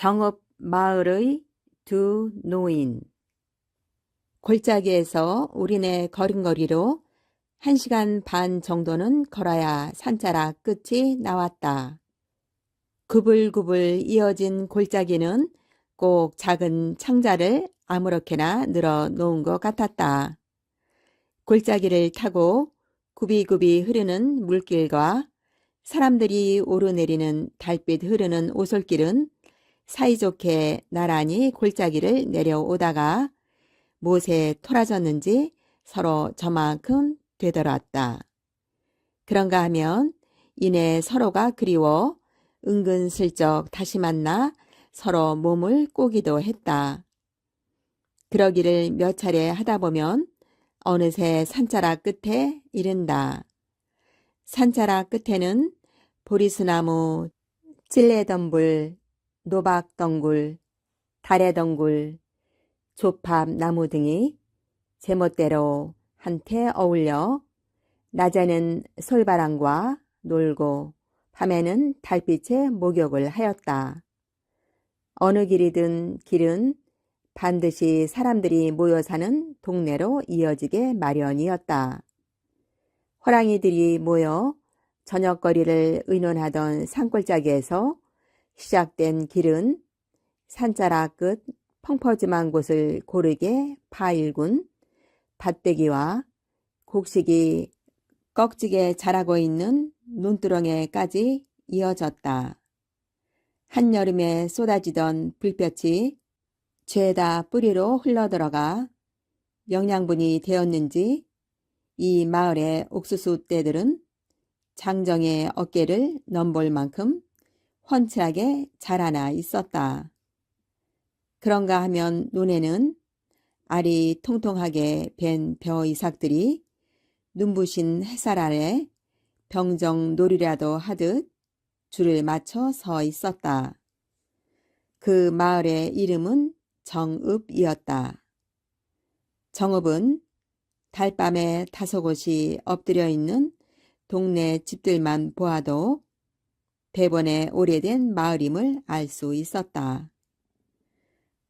정읍 마을의 두 노인. 골짜기에서 우리네 걸음걸이로 1시간 반 정도는 걸어야 산자락 끝이 나왔다. 구불구불 이어진 골짜기는 꼭 작은 창자를 아무렇게나 늘어 놓은 것 같았다. 골짜기를 타고 굽이굽이 흐르는 물길과 사람들이 오르내리는 달빛 흐르는 오솔길은 사이좋게 나란히 골짜기를 내려오다가 못에 토라졌는지 서로 저만큼 되돌았다. 그런가 하면 이내 서로가 그리워 은근슬쩍 다시 만나 서로 몸을 꼬기도 했다. 그러기를 몇 차례 하다 보면 어느새 산자락 끝에 이른다. 산자락 끝에는 보리수나무, 찔레덩굴, 노박덩굴, 다래덩굴, 조팝나무 등이 제멋대로 한테 어울려 낮에는 솔바람과 놀고 밤에는 달빛에 목욕을 하였다. 어느 길이든 길은 반드시 사람들이 모여 사는 동네로 이어지게 마련이었다. 호랑이들이 모여 저녁거리를 의논하던 산골짜기에서 시작된 길은 산자락 끝 펑퍼짐한 곳을 고르게 파일군 밭대기와 곡식이 꺽지게 자라고 있는 논두렁에까지 이어졌다. 한여름에 쏟아지던 불볕이 죄다 뿌리로 흘러들어가 영양분이 되었는지 이 마을의 옥수수 떼들은 장정의 어깨를 넘볼 만큼 훤칠하게 자라나 있었다. 그런가 하면 논에는 알이 통통하게 밴 벼 이삭들이 눈부신 햇살 아래 병정 놀이라도 하듯 줄을 맞춰 서 있었다. 그 마을의 이름은 정읍이었다. 정읍은 달밤에 다소곳이 엎드려 있는 동네 집들만 보아도 대번에 오래된 마을임을 알 수 있었다.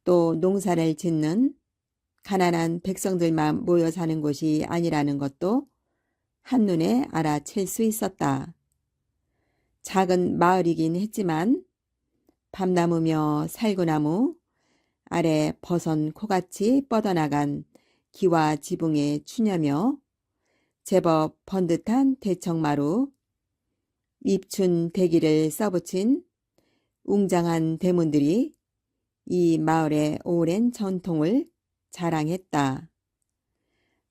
또 농사를 짓는 가난한 백성들만 모여 사는 곳이 아니라는 것도 한눈에 알아챌 수 있었다. 작은 마을이긴 했지만 밤나무며 살구나무 아래 버선 코같이 뻗어나간 기와 지붕의 추녀며 제법 번듯한 대청마루, 입춘 대기를 써붙인 웅장한 대문들이 이 마을의 오랜 전통을 자랑했다.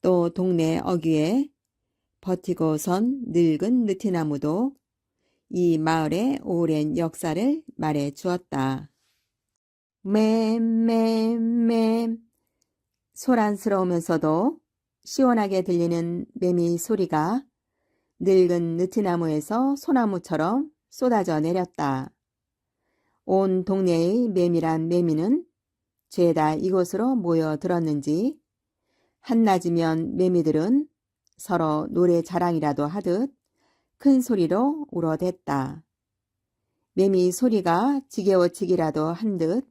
또 동네 어귀에 버티고 선 늙은 느티나무도 이 마을의 오랜 역사를 말해 주었다. 맴 소란스러우면서도 시원하게 들리는 매미 소리가 늙은 느티나무에서 소나무처럼 쏟아져 내렸다. 온 동네의 매미란 매미는 죄다 이곳으로 모여들었는지 한낮이면 매미들은 서로 노래 자랑이라도 하듯 큰 소리로 울어댔다. 매미 소리가 지게워치기라도 한 듯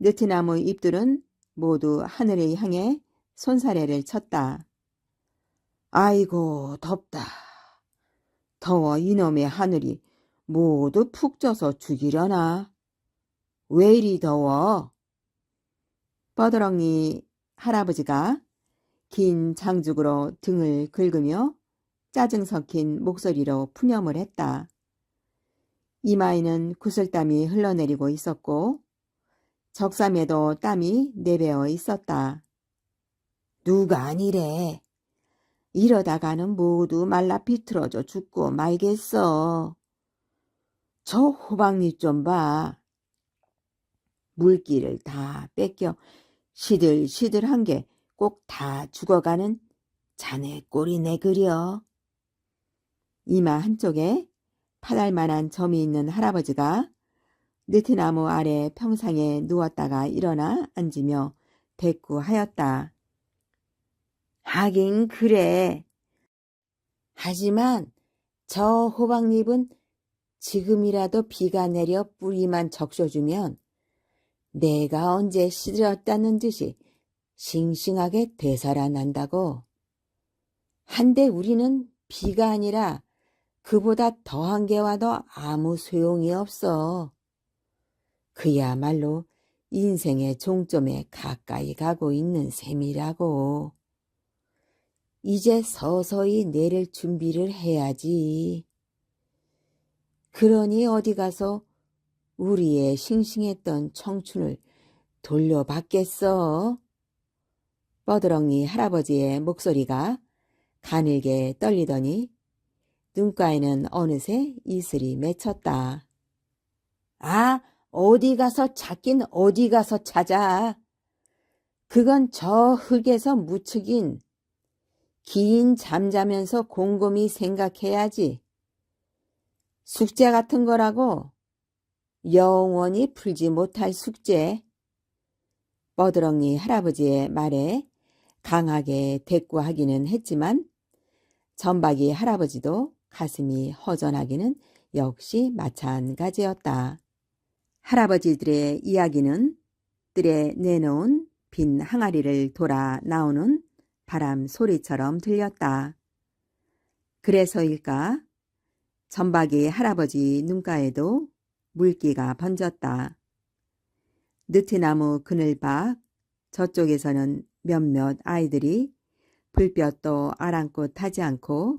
느티나무 잎들은 모두 하늘을 향해 손사래를 쳤다. 아이고 덥다. 더워 이놈의 하늘이 모두 푹 쪄서 죽이려나. 왜 이리 더워? 뻐드렁이 할아버지가 긴 장죽으로 등을 긁으며 짜증 섞인 목소리로 푸념을 했다. 이마에는 구슬땀이 흘러내리고 있었고 적삼에도 땀이 내배어 있었다. 누가 아니래. 이러다가는 모두 말라 비틀어져 죽고 말겠어. 저 호박잎 좀 봐. 물기를 다 뺏겨 시들시들한 게 꼭 다 죽어가는 자네 꼴이네 그려. 이마 한쪽에 파달만한 점이 있는 할아버지가 느티나무 아래 평상에 누웠다가 일어나 앉으며 대꾸하였다. 하긴 그래. 하지만 저 호박잎은 지금이라도 비가 내려 뿌리만 적셔주면 내가 언제 시들었다는 듯이 싱싱하게 되살아난다고. 한데 우리는 비가 아니라 그보다 더한 게 와도 아무 소용이 없어. 그야말로 인생의 종점에 가까이 가고 있는 셈이라고. 이제 서서히 내릴 준비를 해야지. 그러니 어디 가서 우리의 싱싱했던 청춘을 돌려받겠어? 뻐드렁니 할아버지의 목소리가 가늘게 떨리더니 눈가에는 어느새 이슬이 맺혔다. 아, 어디 가서 찾긴 어디 가서 찾아. 그건 저 흙에서 무척인 긴 잠자면서 곰곰이 생각해야지. 숙제 같은 거라고. 영원히 풀지 못할 숙제. 뻐드렁니 할아버지의 말에 강하게 대꾸하기는 했지만 점박이 할아버지도 가슴이 허전하기는 역시 마찬가지였다. 할아버지들의 이야기는 뜰에 내놓은 빈 항아리를 돌아 나오는 바람 소리처럼 들렸다. 그래서일까? 점박이 할아버지 눈가에도 물기가 번졌다. 느티나무 그늘 밖 저쪽에서는 몇몇 아이들이 불볕도 아랑곳 하지 않고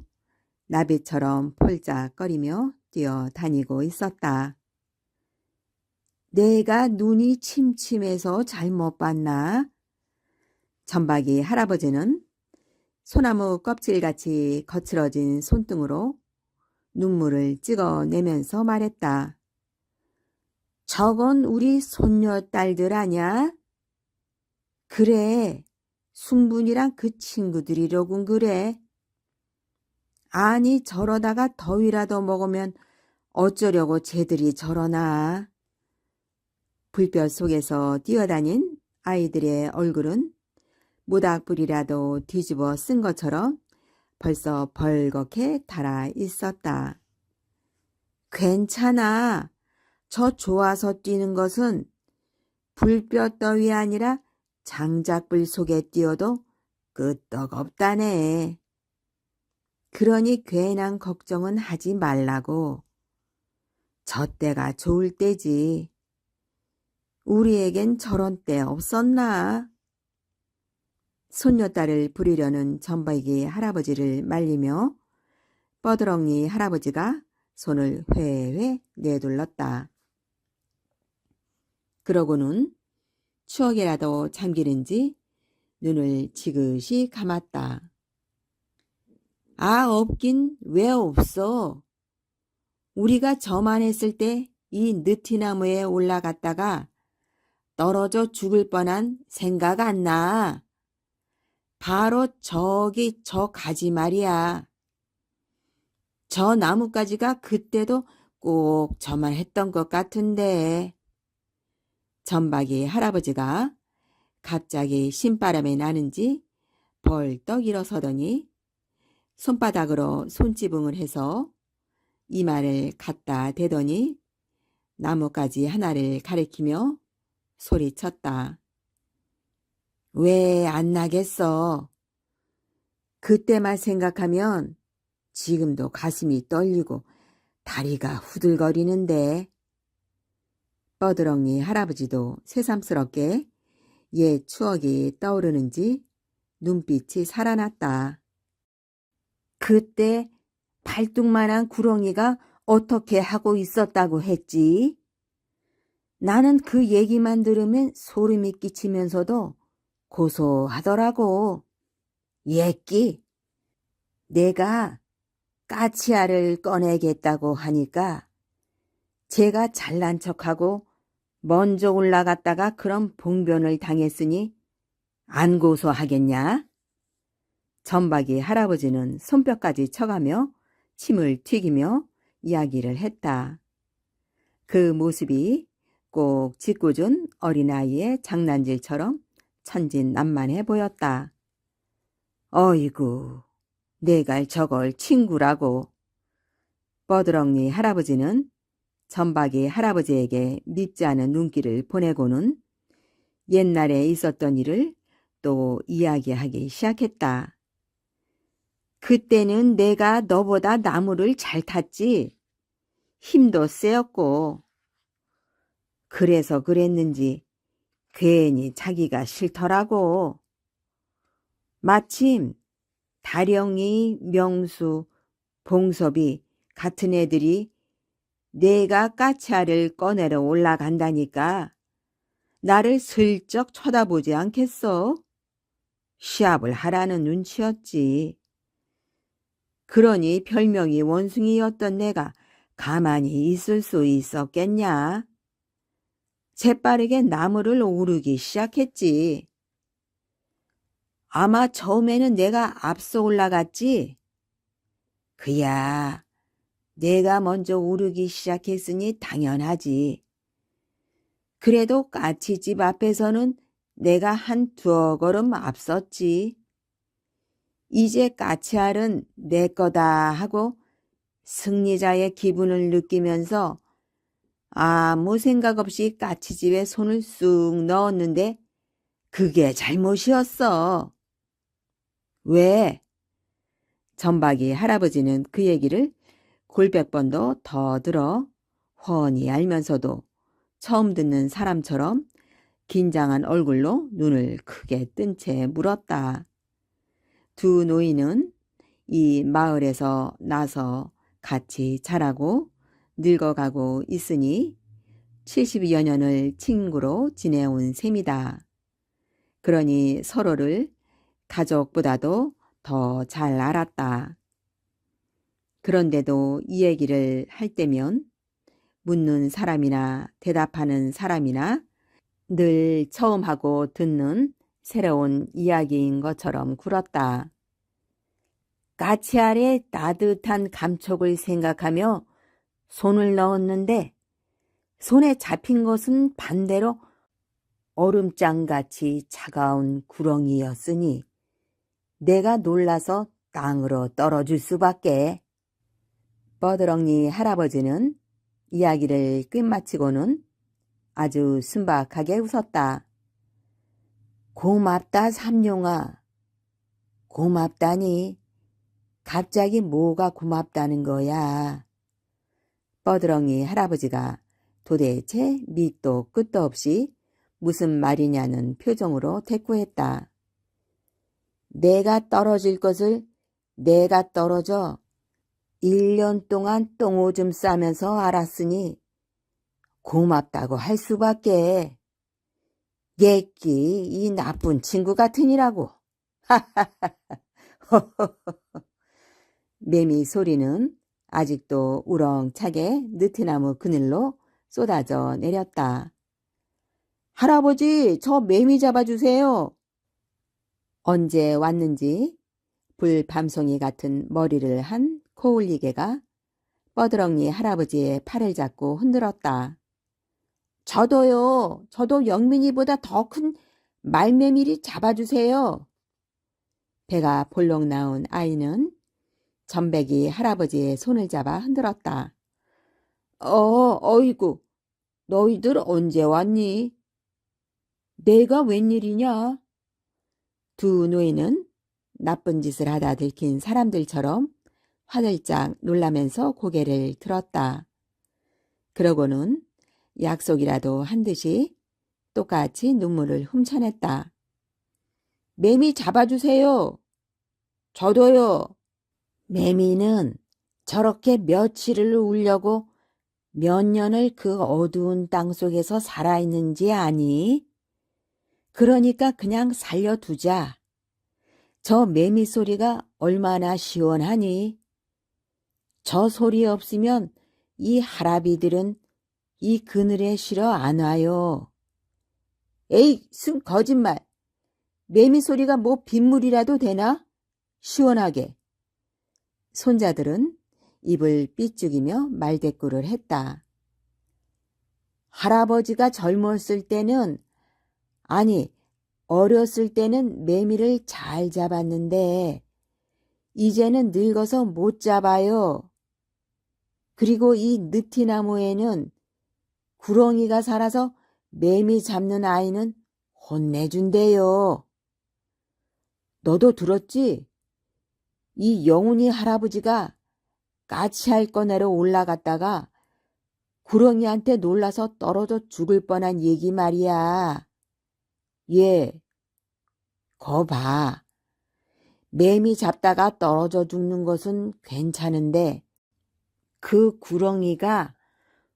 나비처럼 폴짝거리며 뛰어다니고 있었다. 내가 눈이 침침해서 잘못 봤나? 점박이 할아버지는 소나무 껍질같이 거칠어진 손등으로 눈물을 찍어내면서 말했다. 저건 우리 손녀딸들 아냐? 그래, 순분이랑 그 친구들이로군 그래. 아니 저러다가 더위라도 먹으면 어쩌려고 쟤들이 저러나. 불볕 속에서 뛰어다닌 아이들의 얼굴은 모닥불이라도 뒤집어 쓴 것처럼 벌써 벌겋게 달아 있었다. 괜찮아. 저 좋아서 뛰는 것은 불볕 더위 아니라 장작불 속에 뛰어도 끄떡없다네. 그러니 괜한 걱정은 하지 말라고. 저 때가 좋을 때지. 우리에겐 저런 때 없었나? 손녀딸을 부리려는 점박이 할아버지를 말리며 뻐드렁니 할아버지가 손을 회회 내둘렀다. 그러고는 추억이라도 잠기는지 눈을 지그시 감았다. 아, 없긴 왜 없어. 우리가 저만 했을 때 이 느티나무에 올라갔다가 떨어져 죽을 뻔한 생각 안 나. 바로 저기 저 가지 말이야. 저 나뭇가지가 그때도 꼭 저만 했던 것 같은데. 점박이 할아버지가 갑자기 신바람이 나는지 벌떡 일어서더니 손바닥으로 손지붕을 해서 이마를 갖다 대더니 나뭇가지 하나를 가리키며 소리쳤다. 왜 안 나겠어? 그때만 생각하면 지금도 가슴이 떨리고 다리가 후들거리는데. 뻐드렁니 할아버지도 새삼스럽게 옛 추억이 떠오르는지 눈빛이 살아났다. 그때 발뚝만한 구렁이가 어떻게 하고 있었다고 했지? 나는 그 얘기만 들으면 소름이 끼치면서도 고소하더라고. 예끼, 내가 까치알을 꺼내겠다고 하니까 제가 잘난 척하고 먼저 올라갔다가 그런 봉변을 당했으니 안 고소하겠냐? 점박이 할아버지는 손뼉까지 쳐가며 침을 튀기며 이야기를 했다. 그 모습이 꼭 짓궂은 어린아이의 장난질처럼 천진난만해 보였다. 어이구, 내가 저걸 친구라고. 뻐드렁니 할아버지는 점박이 할아버지에게 밉지 않은 눈길을 보내고는 옛날에 있었던 일을 또 이야기하기 시작했다. 그때는 내가 너보다 나무를 잘 탔지. 힘도 세었고. 그래서 그랬는지 괜히 자기가 싫더라고. 마침 다령이, 명수, 봉섭이 같은 애들이 내가 까치알을 꺼내러 올라간다니까 나를 슬쩍 쳐다보지 않겠어? 시합을 하라는 눈치였지. 그러니 별명이 원숭이였던 내가 가만히 있을 수 있었겠냐? 재빠르게 나무를 오르기 시작했지. 아마 처음에는 내가 앞서 올라갔지? 그야, 내가 먼저 오르기 시작했으니 당연하지. 그래도 까치집 앞에서는 내가 한 두어 걸음 앞섰지. 이제 까치알은 내 거다 하고 승리자의 기분을 느끼면서 아무 생각 없이 까치집에 손을 쑥 넣었는데 그게 잘못이었어. 왜? 전박이 할아버지는 그 얘기를 골백 번도 더 들어 훤히 알면서도 처음 듣는 사람처럼 긴장한 얼굴로 눈을 크게 뜬 채 물었다. 두 노인은 이 마을에서 나서 같이 자라고 늙어가고 있으니 70여 년을 친구로 지내온 셈이다. 그러니 서로를 가족보다도 더 잘 알았다. 그런데도 이 얘기를 할 때면 묻는 사람이나 대답하는 사람이나 늘 처음 하고 듣는 새로운 이야기인 것처럼 굴었다. 까치알의 따뜻한 감촉을 생각하며 손을 넣었는데 손에 잡힌 것은 반대로 얼음장같이 차가운 구렁이였으니 내가 놀라서 땅으로 떨어질 수밖에. 뻐드렁니 할아버지는 이야기를 끝마치고는 아주 순박하게 웃었다. 고맙다 삼룡아. 고맙다니. 갑자기 뭐가 고맙다는 거야. 뻐드렁니 할아버지가 도대체 밑도 끝도 없이 무슨 말이냐는 표정으로 대꾸했다. 내가 떨어질 것을 내가 떨어져 1년 동안 똥오줌 싸면서 알았으니 고맙다고 할 수밖에. 예끼 이 나쁜 친구 같으니라고. 매미 소리는 아직도 우렁차게 느티나무 그늘로 쏟아져 내렸다. 할아버지, 저 매미 잡아주세요. 언제 왔는지 불밤송이 같은 머리를 한 코울리개가 뻐드렁니 할아버지의 팔을 잡고 흔들었다. 저도요. 저도 영민이보다 더 큰 말매미리 잡아주세요. 배가 볼록 나온 아이는 전백이 할아버지의 손을 잡아 흔들었다. 어이구, 너희들 언제 왔니? 내가 웬일이냐? 두 노인은 나쁜 짓을 하다 들킨 사람들처럼 화들짝 놀라면서 고개를 들었다. 그러고는 약속이라도 한 듯이 똑같이 눈물을 훔쳐냈다. 매미 잡아주세요. 저도요. 매미는 저렇게 며칠을 울려고 몇 년을 그 어두운 땅속에서 살아있는지 아니? 그러니까 그냥 살려두자. 저 매미 소리가 얼마나 시원하니? 저 소리 없으면 이 할아비들은 이 그늘에 실어 안 와요. 에이, 순 거짓말. 매미 소리가 뭐 빗물이라도 되나? 시원하게. 손자들은 입을 삐죽이며 말대꾸를 했다. 할아버지가 젊었을 때는, 아니, 어렸을 때는 매미를 잘 잡았는데 이제는 늙어서 못 잡아요. 그리고 이 느티나무에는 구렁이가 살아서 매미 잡는 아이는 혼내준대요. 너도 들었지? 이 영훈이 할아버지가 까치할 꺼내러 올라갔다가 구렁이한테 놀라서 떨어져 죽을 뻔한 얘기 말이야. 얘, 거 봐. 매미 잡다가 떨어져 죽는 것은 괜찮은데 그 구렁이가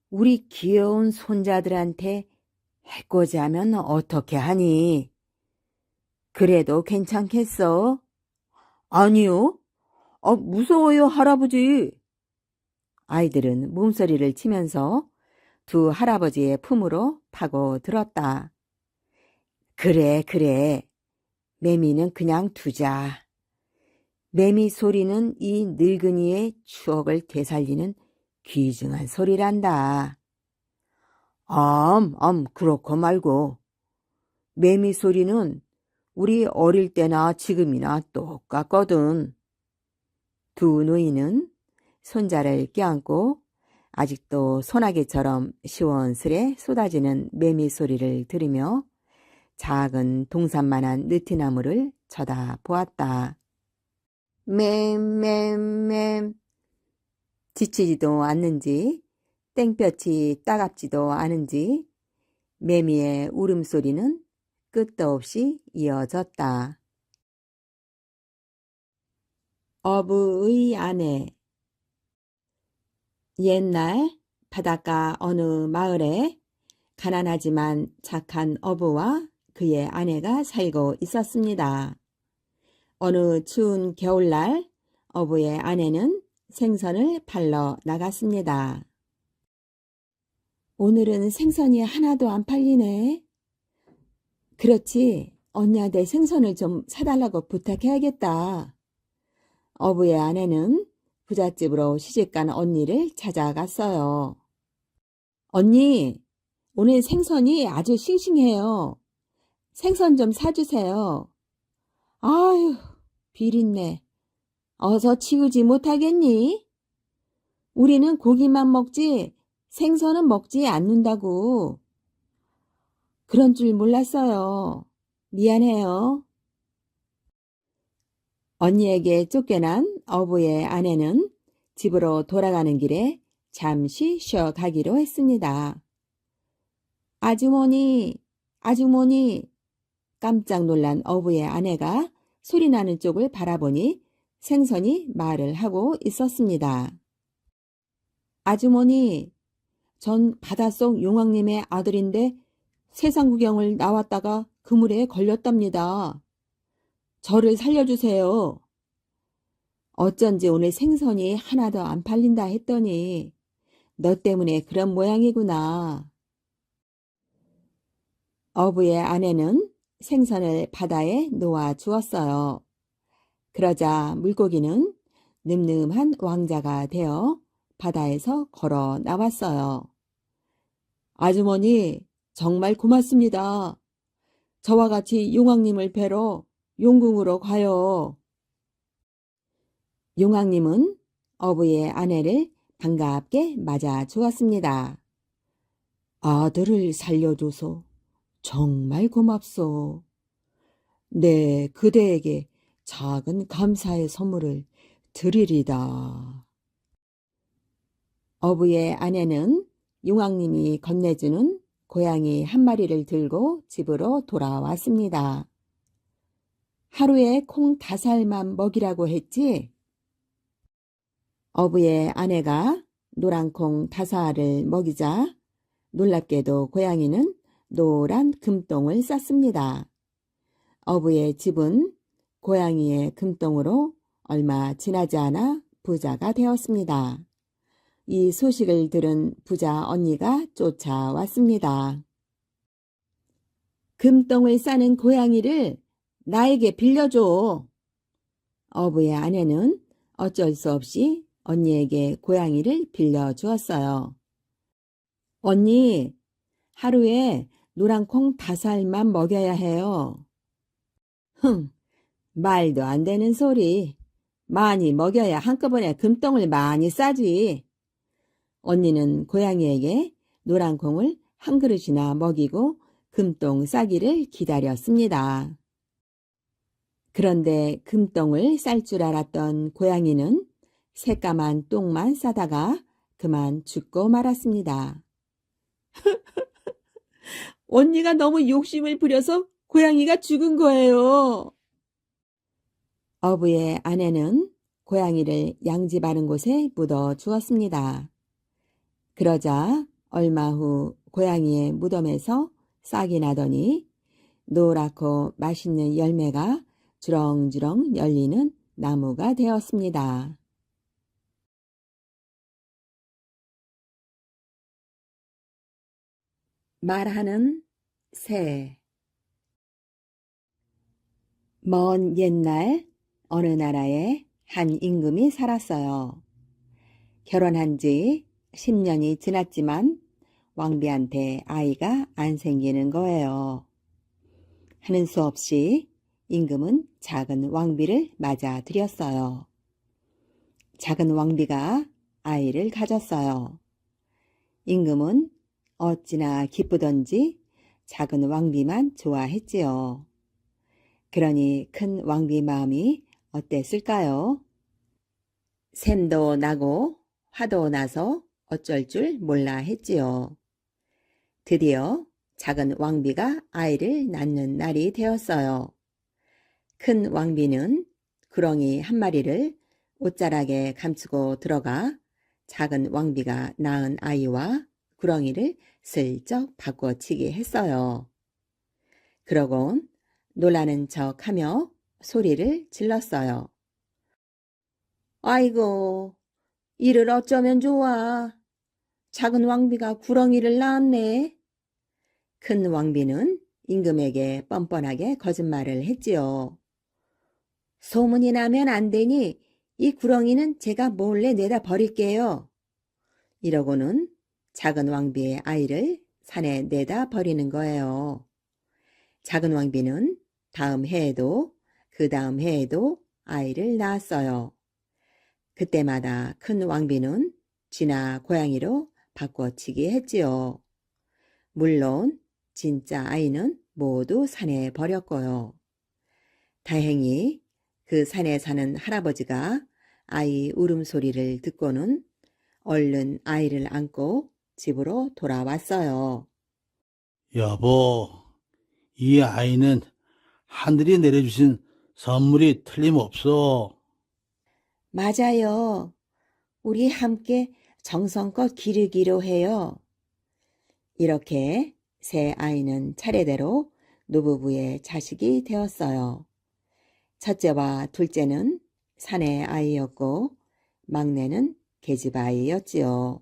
우리 귀여운 손자들한테 해코지하면 어떻게 하니? 그래도 괜찮겠어? 아니요. 무서워요, 할아버지. 아이들은 몸서리를 치면서 두 할아버지의 품으로 파고들었다. 그래, 그래. 매미는 그냥 두자. 매미 소리는 이 늙은이의 추억을 되살리는 귀중한 소리란다. 그렇고 말고. 매미 소리는 우리 어릴 때나 지금이나 똑같거든. 두 노인은 손자를 껴안고 아직도 소나기처럼 시원스레 쏟아지는 매미 소리를 들으며 작은 동산만한 느티나무를 쳐다보았다. 맴. 지치지도 않는지 땡볕이 따갑지도 않은지 매미의 울음소리는 끝도 없이 이어졌다. 어부의 아내. 옛날 바닷가 어느 마을에 가난하지만 착한 어부와 그의 아내가 살고 있었습니다. 어느 추운 겨울날 어부의 아내는 생선을 팔러 나갔습니다. 오늘은 생선이 하나도 안 팔리네. 그렇지, 언니한테 생선을 좀 사달라고 부탁해야겠다. 어부의 아내는 부잣집으로 시집간 언니를 찾아갔어요. 언니, 오늘 생선이 아주 싱싱해요. 생선 좀 사주세요. 아유, 비린내. 어서 치우지 못하겠니? 우리는 고기만 먹지 생선은 먹지 않는다고. 그런 줄 몰랐어요. 미안해요. 언니에게 쫓겨난 어부의 아내는 집으로 돌아가는 길에 잠시 쉬어가기로 했습니다. 아주머니, 아주머니. 깜짝 놀란 어부의 아내가 소리나는 쪽을 바라보니 생선이 말을 하고 있었습니다. 아주머니, 전 바닷속 용왕님의 아들인데 세상 구경을 나왔다가 그물에 걸렸답니다. 저를 살려주세요. 어쩐지 오늘 생선이 하나도 안 팔린다 했더니 너 때문에 그런 모양이구나. 어부의 아내는 생선을 바다에 놓아 주었어요. 그러자 물고기는 늠름한 왕자가 되어 바다에서 걸어 나왔어요. 아주머니, 정말 고맙습니다. 저와 같이 용왕님을 뵈러 용궁으로 가요. 용왕님은 어부의 아내를 반갑게 맞아 주었습니다. 아들을 살려줘서 정말 고맙소. 네, 그대에게 작은 감사의 선물을 드리리다. 어부의 아내는 용왕님이 건네주는 고양이 한 마리를 들고 집으로 돌아왔습니다. 하루에 콩 5알만 먹이라고 했지? 어부의 아내가 노란콩 5알을 먹이자 놀랍게도 고양이는 노란 금똥을 쌌습니다. 어부의 집은 고양이의 금똥으로 얼마 지나지 않아 부자가 되었습니다. 이 소식을 들은 부자 언니가 쫓아왔습니다. 금똥을 싸는 고양이를 나에게 빌려줘. 어부의 아내는 어쩔 수 없이 언니에게 고양이를 빌려주었어요. 언니, 하루에 노란콩 5알만 먹여야 해요. 말도 안 되는 소리. 많이 먹여야 한꺼번에 금똥을 많이 싸지. 언니는 고양이에게 노란콩을 한 그릇이나 먹이고 금똥 싸기를 기다렸습니다. 그런데 금똥을 쌀 줄 알았던 고양이는 새까만 똥만 싸다가 그만 죽고 말았습니다. 언니가 너무 욕심을 부려서 고양이가 죽은 거예요. 어부의 아내는 고양이를 양집하는 곳에 묻어 주었습니다. 그러자 얼마 후 고양이의 무덤에서 싹이 나더니 노랗고 맛있는 열매가 주렁주렁 열리는 나무가 되었습니다. 말하는 새. 먼 옛날 어느 나라에 한 임금이 살았어요. 결혼한 지 10년이 지났지만 왕비한테 아이가 안 생기는 거예요. 하는 수 없이 임금은 작은 왕비를 맞아들였어요. 작은 왕비가 아이를 가졌어요. 임금은 어찌나 기쁘던지 작은 왕비만 좋아했지요. 그러니 큰 왕비 마음이 어땠을까요? 샘도 나고 화도 나서 어쩔 줄 몰라 했지요. 드디어 작은 왕비가 아이를 낳는 날이 되었어요. 큰 왕비는 구렁이 한 마리를 옷자락에 감추고 들어가 작은 왕비가 낳은 아이와 구렁이를 슬쩍 바꿔치기 했어요. 그러곤 놀라는 척하며 소리를 질렀어요. 아이고, 이를 어쩌면 좋아. 작은 왕비가 구렁이를 낳았네. 큰 왕비는 임금에게 뻔뻔하게 거짓말을 했지요. 소문이 나면 안 되니 이 구렁이는 제가 몰래 내다 버릴게요. 이러고는 작은 왕비의 아이를 산에 내다 버리는 거예요. 작은 왕비는 다음 해에도 그 다음 해에도 아이를 낳았어요. 그때마다 큰 왕비는 쥐나 고양이로 바꿔치기 했지요. 물론 진짜 아이는 모두 산에 버렸고요. 다행히 그 산에 사는 할아버지가 아이 울음소리를 듣고는 얼른 아이를 안고 집으로 돌아왔어요. 여보, 이 아이는 하늘이 내려주신 선물이 틀림없어. 맞아요. 우리 함께 정성껏 기르기로 해요. 이렇게 세 아이는 차례대로 노부부의 자식이 되었어요. 첫째와 둘째는 사내 아이였고 막내는 계집 아이였지요.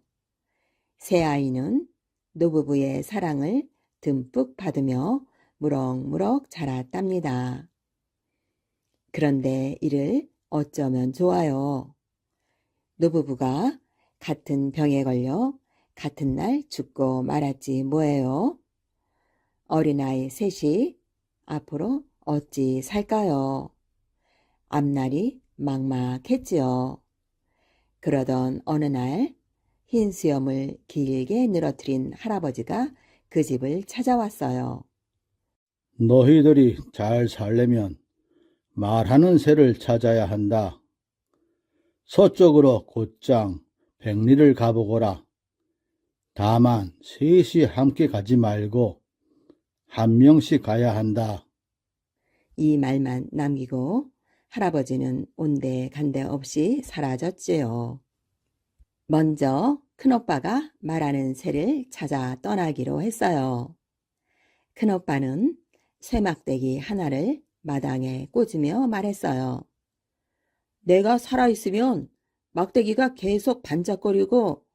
세 아이는 노부부의 사랑을 듬뿍 받으며 무럭무럭 자랐답니다. 그런데 이를 어쩌면 좋아요. 노부부가 같은 병에 걸려 같은 날 죽고 말았지 뭐예요. 어린아이 셋이 앞으로 어찌 살까요? 앞날이 막막했지요. 그러던 어느 날 흰 수염을 길게 늘어뜨린 할아버지가 그 집을 찾아왔어요. 너희들이 잘 살려면 말하는 새를 찾아야 한다. 서쪽으로 곧장 백리를 가보거라. 다만 셋이 함께 가지 말고 한 명씩 가야 한다. 이 말만 남기고 할아버지는 온데간데 없이 사라졌지요. 먼저 큰오빠가 말하는 새를 찾아 떠나기로 했어요. 큰오빠는 쇠막대기 하나를 마당에 꽂으며 말했어요. 내가 살아있으면 막대기가 계속 반짝거리고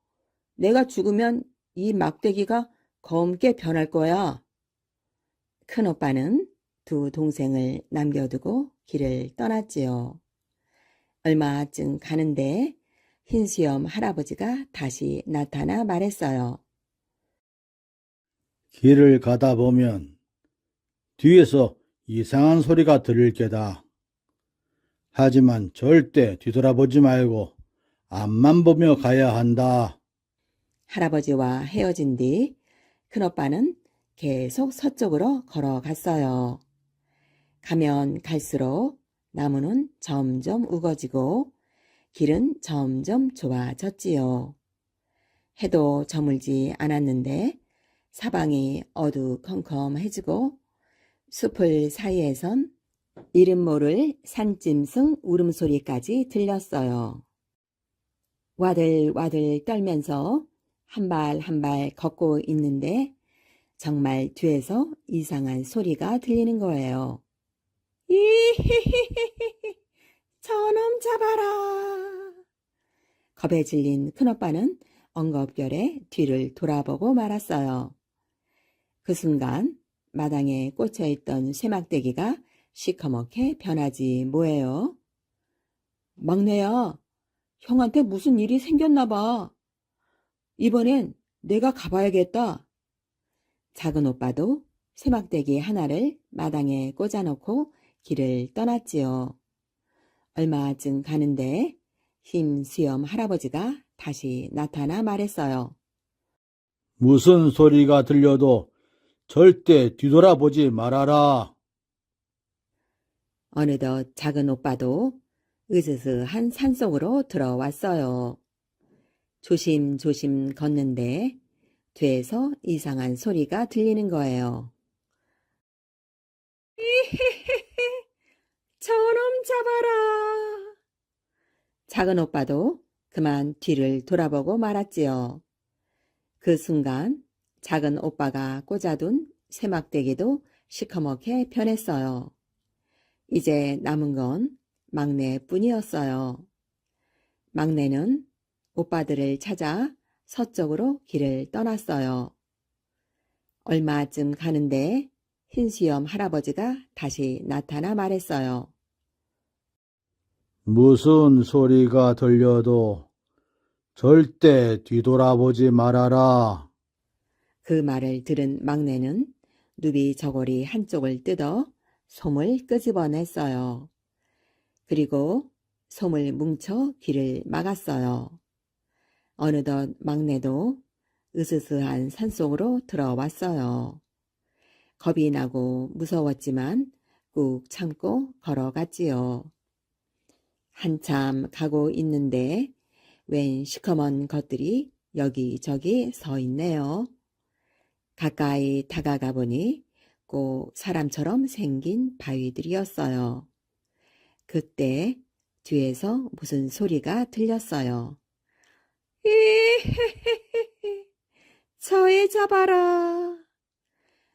내가 죽으면 이 막대기가 검게 변할 거야. 큰오빠는 두 동생을 남겨두고 길을 떠났지요. 얼마쯤 가는데 흰수염 할아버지가 다시 나타나 말했어요. 길을 가다 보면 뒤에서 이상한 소리가 들릴 게다. 하지만 절대 뒤돌아보지 말고 앞만 보며 가야 한다. 할아버지와 헤어진 뒤 큰오빠는 계속 서쪽으로 걸어갔어요. 가면 갈수록 나무는 점점 우거지고 길은 점점 좁아졌지요. 해도 저물지 않았는데 사방이 어두컴컴해지고 숲을 사이에선 이름 모를 산짐승 울음소리까지 들렸어요. 와들와들 떨면서 한 발 한 발 걷고 있는데 정말 뒤에서 이상한 소리가 들리는 거예요. 이히히히히 저놈 잡아라. 겁에 질린 큰오빠는 엉겁결에 뒤를 돌아보고 말았어요. 그 순간 마당에 꽂혀있던 쇠막대기가 시커멓게 변하지 뭐예요. 막내야, 형한테 무슨 일이 생겼나 봐. 이번엔 내가 가봐야겠다. 작은 오빠도 쇠막대기 하나를 마당에 꽂아놓고 길을 떠났지요. 얼마쯤 가는데 흰수염 할아버지가 다시 나타나 말했어요. 무슨 소리가 들려도 절대 뒤돌아보지 말아라. 어느덧 작은 오빠도 으스스한 산속으로 들어왔어요. 조심조심 걷는데 뒤에서 이상한 소리가 들리는 거예요. 이히히히 저놈 잡아라. 작은 오빠도 그만 뒤를 돌아보고 말았지요. 그 순간 작은 오빠가 꽂아둔 쇠막대기도 시커멓게 변했어요. 이제 남은 건 막내뿐이었어요. 막내는 오빠들을 찾아 서쪽으로 길을 떠났어요. 얼마쯤 가는데 흰수염 할아버지가 다시 나타나 말했어요. 무슨 소리가 들려도 절대 뒤돌아보지 말아라. 그 말을 들은 막내는 누비 저고리 한쪽을 뜯어 솜을 끄집어냈어요. 그리고 솜을 뭉쳐 길을 막았어요. 어느덧 막내도 으스스한 산속으로 들어왔어요. 겁이 나고 무서웠지만 꾹 참고 걸어갔지요. 한참 가고 있는데 웬 시커먼 것들이 여기저기 서 있네요. 가까이 다가가 보니 꼭 사람처럼 생긴 바위들이었어요. 그때 뒤에서 무슨 소리가 들렸어요. 이헤헤헤 저애 잡아라.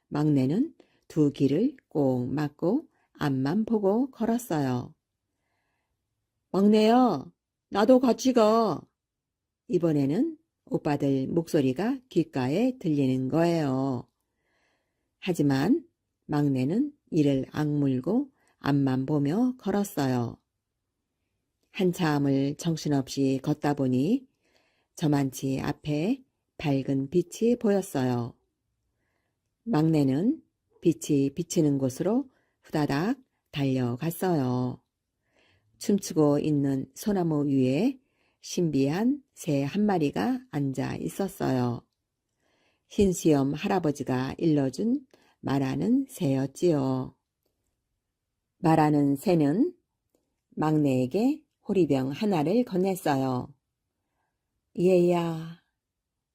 막내는 두 귀를 꼭 막고 앞만 보고 걸었어요. 막내야, 나도 같이 가. 이번에는 오빠들 목소리가 귓가에 들리는 거예요. 하지만 막내는 이를 악물고 앞만 보며 걸었어요. 한참을 정신없이 걷다 보니 저만치 앞에 밝은 빛이 보였어요. 막내는 빛이 비치는 곳으로 후다닥 달려갔어요. 춤추고 있는 소나무 위에 신비한 새 한 마리가 앉아 있었어요. 흰수염 할아버지가 일러준 말하는 새였지요. 말하는 새는 막내에게 호리병 하나를 건넸어요. 얘야,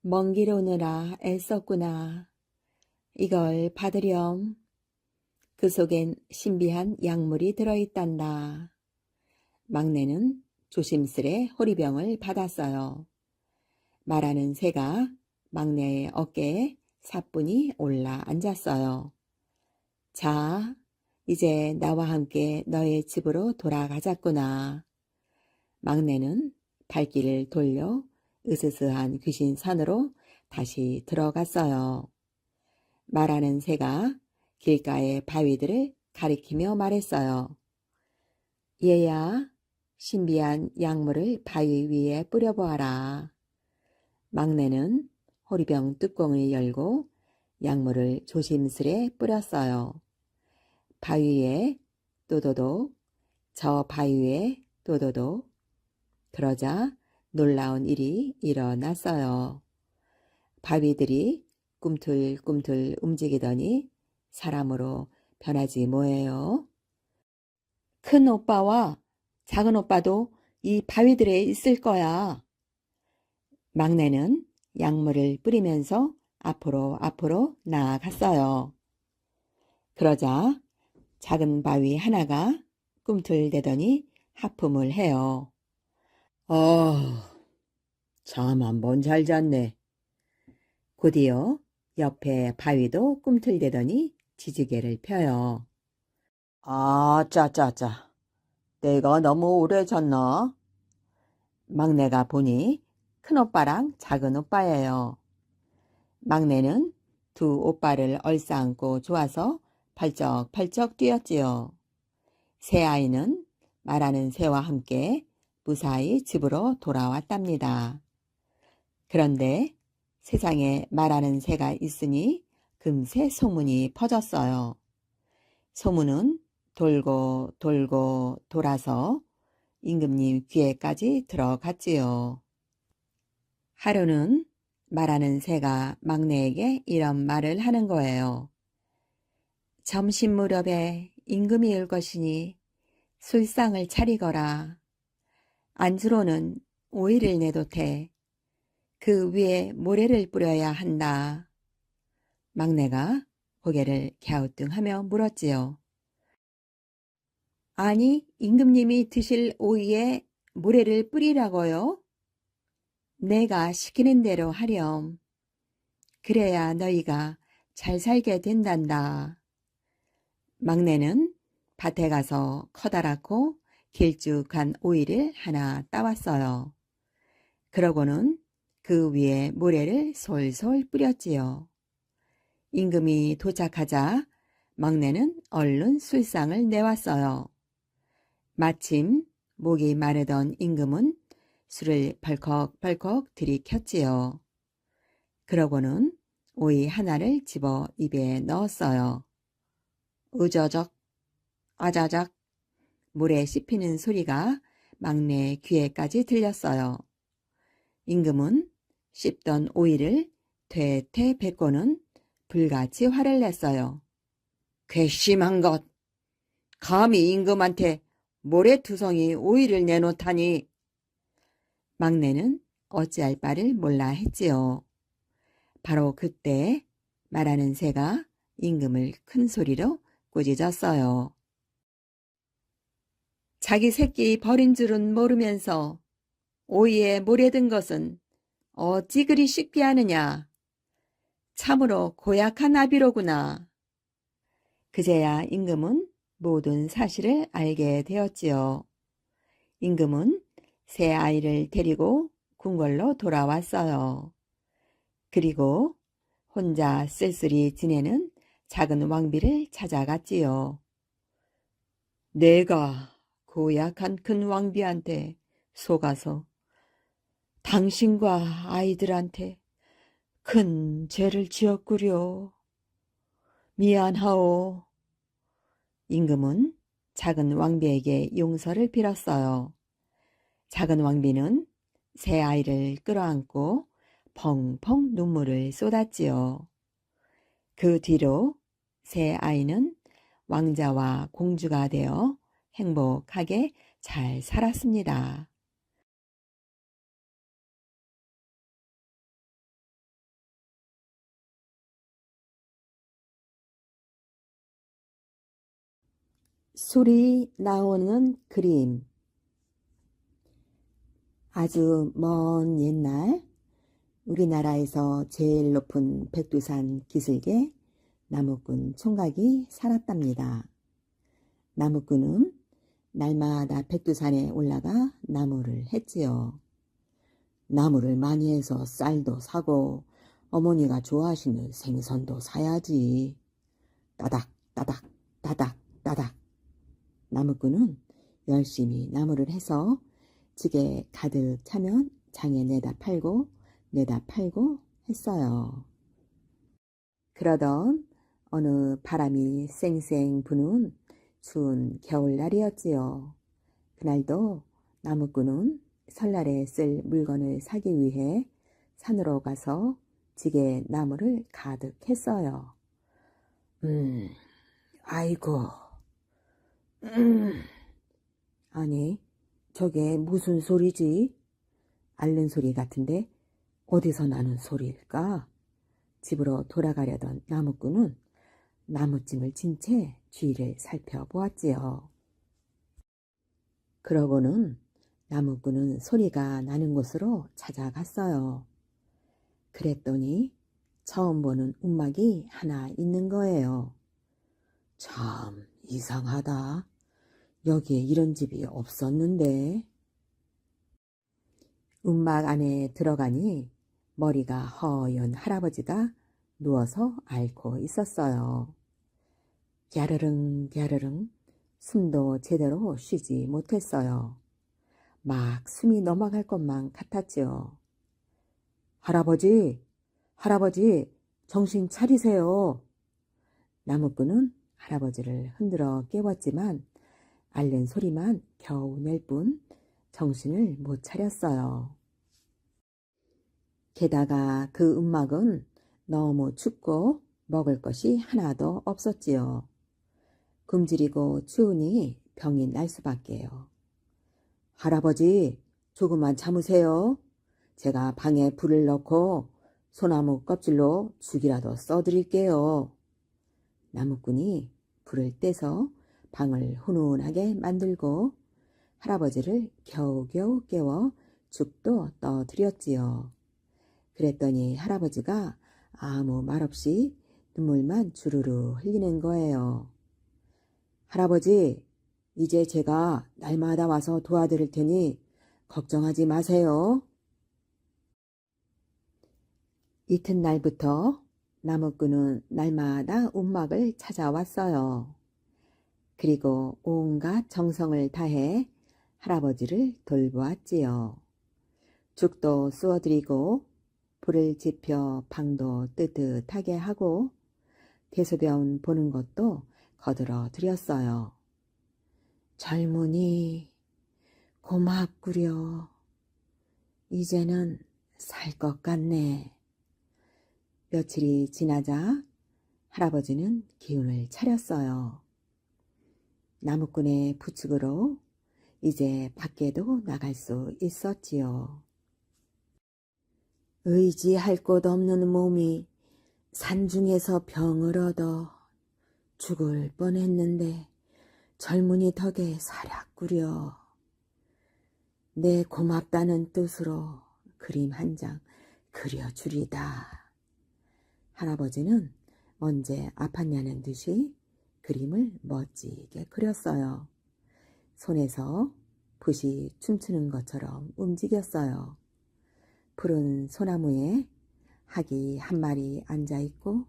먼 길 오느라 애썼구나. 이걸 받으렴. 그 속엔 신비한 약물이 들어있단다. 막내는 조심스레 호리병을 받았어요. 말하는 새가 막내의 어깨에 사뿐히 올라 앉았어요. 자, 이제 나와 함께 너의 집으로 돌아가자꾸나. 막내는 발길을 돌려 으스스한 귀신산으로 다시 들어갔어요. 말하는 새가 길가의 바위들을 가리키며 말했어요. 얘야, 신비한 약물을 바위 위에 뿌려보아라. 막내는 호리병 뚜껑을 열고 약물을 조심스레 뿌렸어요. 바위에 또도독, 저 바위에 또도독. 그러자 놀라운 일이 일어났어요. 바위들이 꿈틀꿈틀 움직이더니 사람으로 변하지 뭐예요. 큰 오빠와 작은 오빠도 이 바위들에 있을 거야. 막내는 약물을 뿌리면서 앞으로 나아갔어요. 그러자 작은 바위 하나가 꿈틀대더니 하품을 해요. 잠 한번 잘 잤네. 곧이어 옆에 바위도 꿈틀대더니 지지개를 펴요. 짜짜짜. 내가 너무 오래 잤나? 막내가 보니 큰오빠랑 작은오빠예요. 막내는 두 오빠를 얼싸안고 좋아서 팔쩍팔쩍 뛰었지요. 새 아이는 말하는 새와 함께 무사히 집으로 돌아왔답니다. 그런데 세상에 말하는 새가 있으니 금세 소문이 퍼졌어요. 소문은 돌고 돌고 돌아서 임금님 귀에까지 들어갔지요. 하루는 말하는 새가 막내에게 이런 말을 하는 거예요. 점심 무렵에 임금이 올 것이니 술상을 차리거라. 안주로는 오이를 내도 돼. 그 위에 모래를 뿌려야 한다. 막내가 고개를 갸우뚱하며 물었지요. 아니, 임금님이 드실 오이에 모래를 뿌리라고요? 내가 시키는 대로 하렴. 그래야 너희가 잘 살게 된단다. 막내는 밭에 가서 커다랗고 길쭉한 오이를 하나 따왔어요. 그러고는 그 위에 모래를 솔솔 뿌렸지요. 임금이 도착하자 막내는 얼른 술상을 내왔어요. 마침 목이 마르던 임금은 술을 벌컥벌컥 들이켰지요. 그러고는 오이 하나를 집어 입에 넣었어요. 으저적, 아자작, 물에 씹히는 소리가 막내 귀에까지 들렸어요. 임금은 씹던 오이를 퇴퇴 뱉고는 불같이 화를 냈어요. 괘씸한 것! 감히 임금한테 모래투성이 오이를 내놓다니! 막내는 어찌할 바를 몰라 했지요. 바로 그때 말하는 새가 임금을 큰 소리로 꾸짖었어요. 자기 새끼 버린 줄은 모르면서 오이에 모래 든 것은 어찌 그리 쉽게 하느냐. 참으로 고약한 아비로구나. 그제야 임금은 모든 사실을 알게 되었지요. 임금은 새 아이를 데리고 궁궐로 돌아왔어요. 그리고 혼자 쓸쓸히 지내는 작은 왕비를 찾아갔지요. 내가 고약한 큰 왕비한테 속아서 당신과 아이들한테 큰 죄를 지었구려. 미안하오. 임금은 작은 왕비에게 용서를 빌었어요. 작은 왕비는 새 아이를 끌어안고 펑펑 눈물을 쏟았지요. 그 뒤로 새 아이는 왕자와 공주가 되어 행복하게 잘 살았습니다. 술이 나오는 그림. 아주 먼 옛날 우리나라에서 제일 높은 백두산 기슭에 나무꾼 총각이 살았답니다. 나무꾼은 날마다 백두산에 올라가 나무를 했지요. 나무를 많이 해서 쌀도 사고 어머니가 좋아하시는 생선도 사야지. 따닥 따닥 따닥 따닥. 나무꾼은 열심히 나무를 해서 지게 가득 차면 장에 내다 팔고 했어요. 그러던 어느 바람이 쌩쌩 부는 추운 겨울날이었지요. 그날도 나무꾼은 설날에 쓸 물건을 사기 위해 산으로 가서 지게 나무를 가득 했어요. 아이고, 아니, 저게 무슨 소리지? 앓는 소리 같은데 어디서 나는 소리일까? 집으로 돌아가려던 나무꾼은 나무찜을 진 채 주위를 살펴보았지요. 그러고는 나무꾼은 소리가 나는 곳으로 찾아갔어요. 그랬더니 처음 보는 움막이 하나 있는 거예요. 참 이상하다. 여기에 이런 집이 없었는데. 움막 안에 들어가니 머리가 허연 할아버지가 누워서 앓고 있었어요. 갸르릉 갸르릉 숨도 제대로 쉬지 못했어요. 막 숨이 넘어갈 것만 같았지요. 할아버지, 할아버지, 정신 차리세요. 나무꾼은 할아버지를 흔들어 깨웠지만 앓는 소리만 겨우 낼 뿐 정신을 못 차렸어요. 게다가 그 움막은 너무 춥고 먹을 것이 하나도 없었지요. 굶주리고 추우니 병이 날 수밖에요. 할아버지, 조금만 참으세요. 제가 방에 불을 넣고 소나무 껍질로 죽이라도 써드릴게요. 나무꾼이 불을 떼서 방을 훈훈하게 만들고 할아버지를 겨우겨우 깨워 죽도 떠드렸지요. 그랬더니 할아버지가 아무 말 없이 눈물만 주르르 흘리는 거예요. 할아버지, 이제 제가 날마다 와서 도와드릴 테니 걱정하지 마세요. 이튿날부터 나무꾼은 날마다 움막을 찾아왔어요. 그리고 온갖 정성을 다해 할아버지를 돌보았지요. 죽도 쏘아드리고 불을 지펴 방도 뜨뜻하게 하고 대소변 보는 것도 거들어 드렸어요. 젊은이 고맙구려. 이제는 살 것 같네. 며칠이 지나자 할아버지는 기운을 차렸어요. 나무꾼의 부축으로 이제 밖에도 나갈 수 있었지요. 의지할 곳 없는 몸이 산중에서 병을 얻어 죽을 뻔했는데 젊은이 덕에 살았구려. 내 고맙다는 뜻으로 그림 한 장 그려주리다. 할아버지는 언제 아팠냐는 듯이 그림을 멋지게 그렸어요. 손에서 붓이 춤추는 것처럼 움직였어요. 푸른 소나무에 학이 한 마리 앉아있고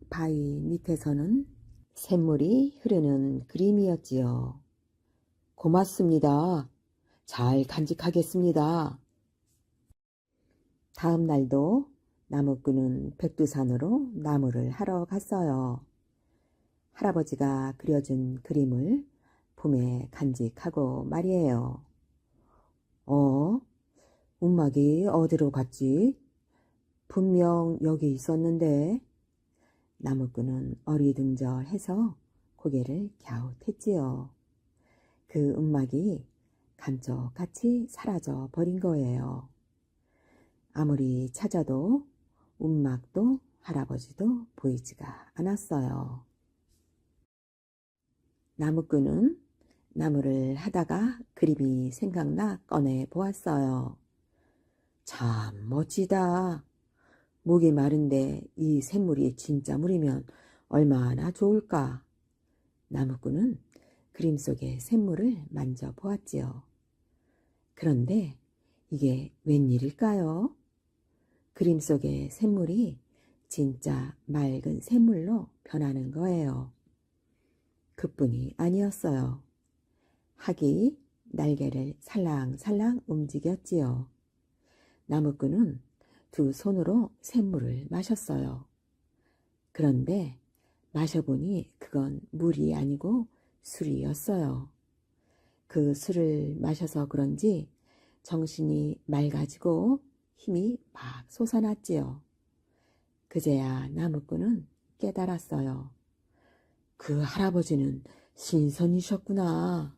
바위 밑에서는 샘물이 흐르는 그림이었지요. 고맙습니다. 잘 간직하겠습니다. 다음 날도 나무꾼은 백두산으로 나무를 하러 갔어요. 할아버지가 그려준 그림을 품에 간직하고 말이에요. 움막이 어디로 갔지? 분명 여기 있었는데. 나무꾼은 어리둥절해서 고개를 갸웃했지요. 그 움막이 감쪽같이 사라져 버린 거예요. 아무리 찾아도 움막도 할아버지도 보이지가 않았어요. 나무꾼은 나무를 하다가 그림이 생각나 꺼내 보았어요. 참 멋지다. 목이 마른데 이 샘물이 진짜 물이면 얼마나 좋을까. 나무꾼은 그림 속의 샘물을 만져보았지요. 그런데 이게 웬일일까요? 그림 속의 샘물이 진짜 맑은 샘물로 변하는 거예요. 그뿐이 아니었어요. 학이 날개를 살랑살랑 움직였지요. 나무꾼은 두 손으로 샘물을 마셨어요. 그런데 마셔보니 그건 물이 아니고 술이었어요. 그 술을 마셔서 그런지 정신이 맑아지고 힘이 막 솟아났지요. 그제야 나무꾼은 깨달았어요. 그 할아버지는 신선이셨구나.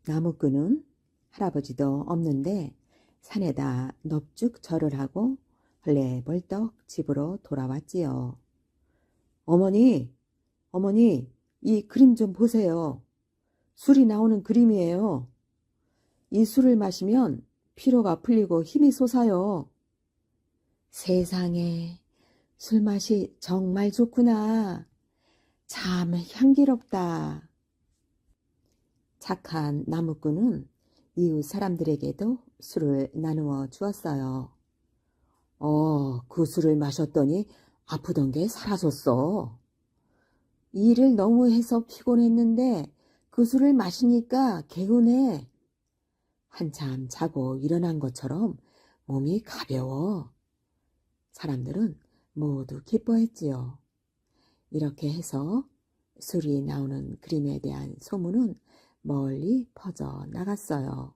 나무꾼은 할아버지도 없는데 산에다 넙죽 절을 하고 헐레벌떡 집으로 돌아왔지요. 어머니, 어머니, 이 그림 좀 보세요. 술이 나오는 그림이에요. 이 술을 마시면 피로가 풀리고 힘이 솟아요. 세상에, 술맛이 정말 좋구나. 참 향기롭다. 착한 나무꾼은 이웃 사람들에게도 술을 나누어 주었어요. 그 술을 마셨더니 아프던 게 사라졌어. 일을 너무 해서 피곤했는데 그 술을 마시니까 개운해. 한참 자고 일어난 것처럼 몸이 가벼워. 사람들은 모두 기뻐했지요. 이렇게 해서 술이 나오는 그림에 대한 소문은 멀리 퍼져 나갔어요.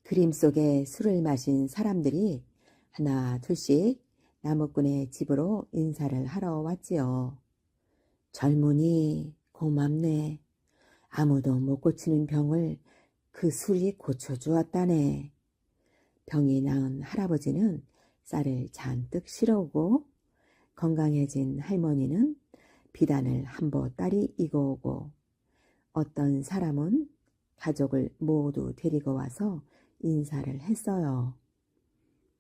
그림 속에 술을 마신 사람들이 하나 둘씩 나무꾼의 집으로 인사를 하러 왔지요. 젊은이 고맙네. 아무도 못 고치는 병을 그 술이 고쳐주었다네. 병이 나은 할아버지는 쌀을 잔뜩 실어오고 건강해진 할머니는 비단을 한 보따리 이고 오고 어떤 사람은 가족을 모두 데리고 와서 인사를 했어요.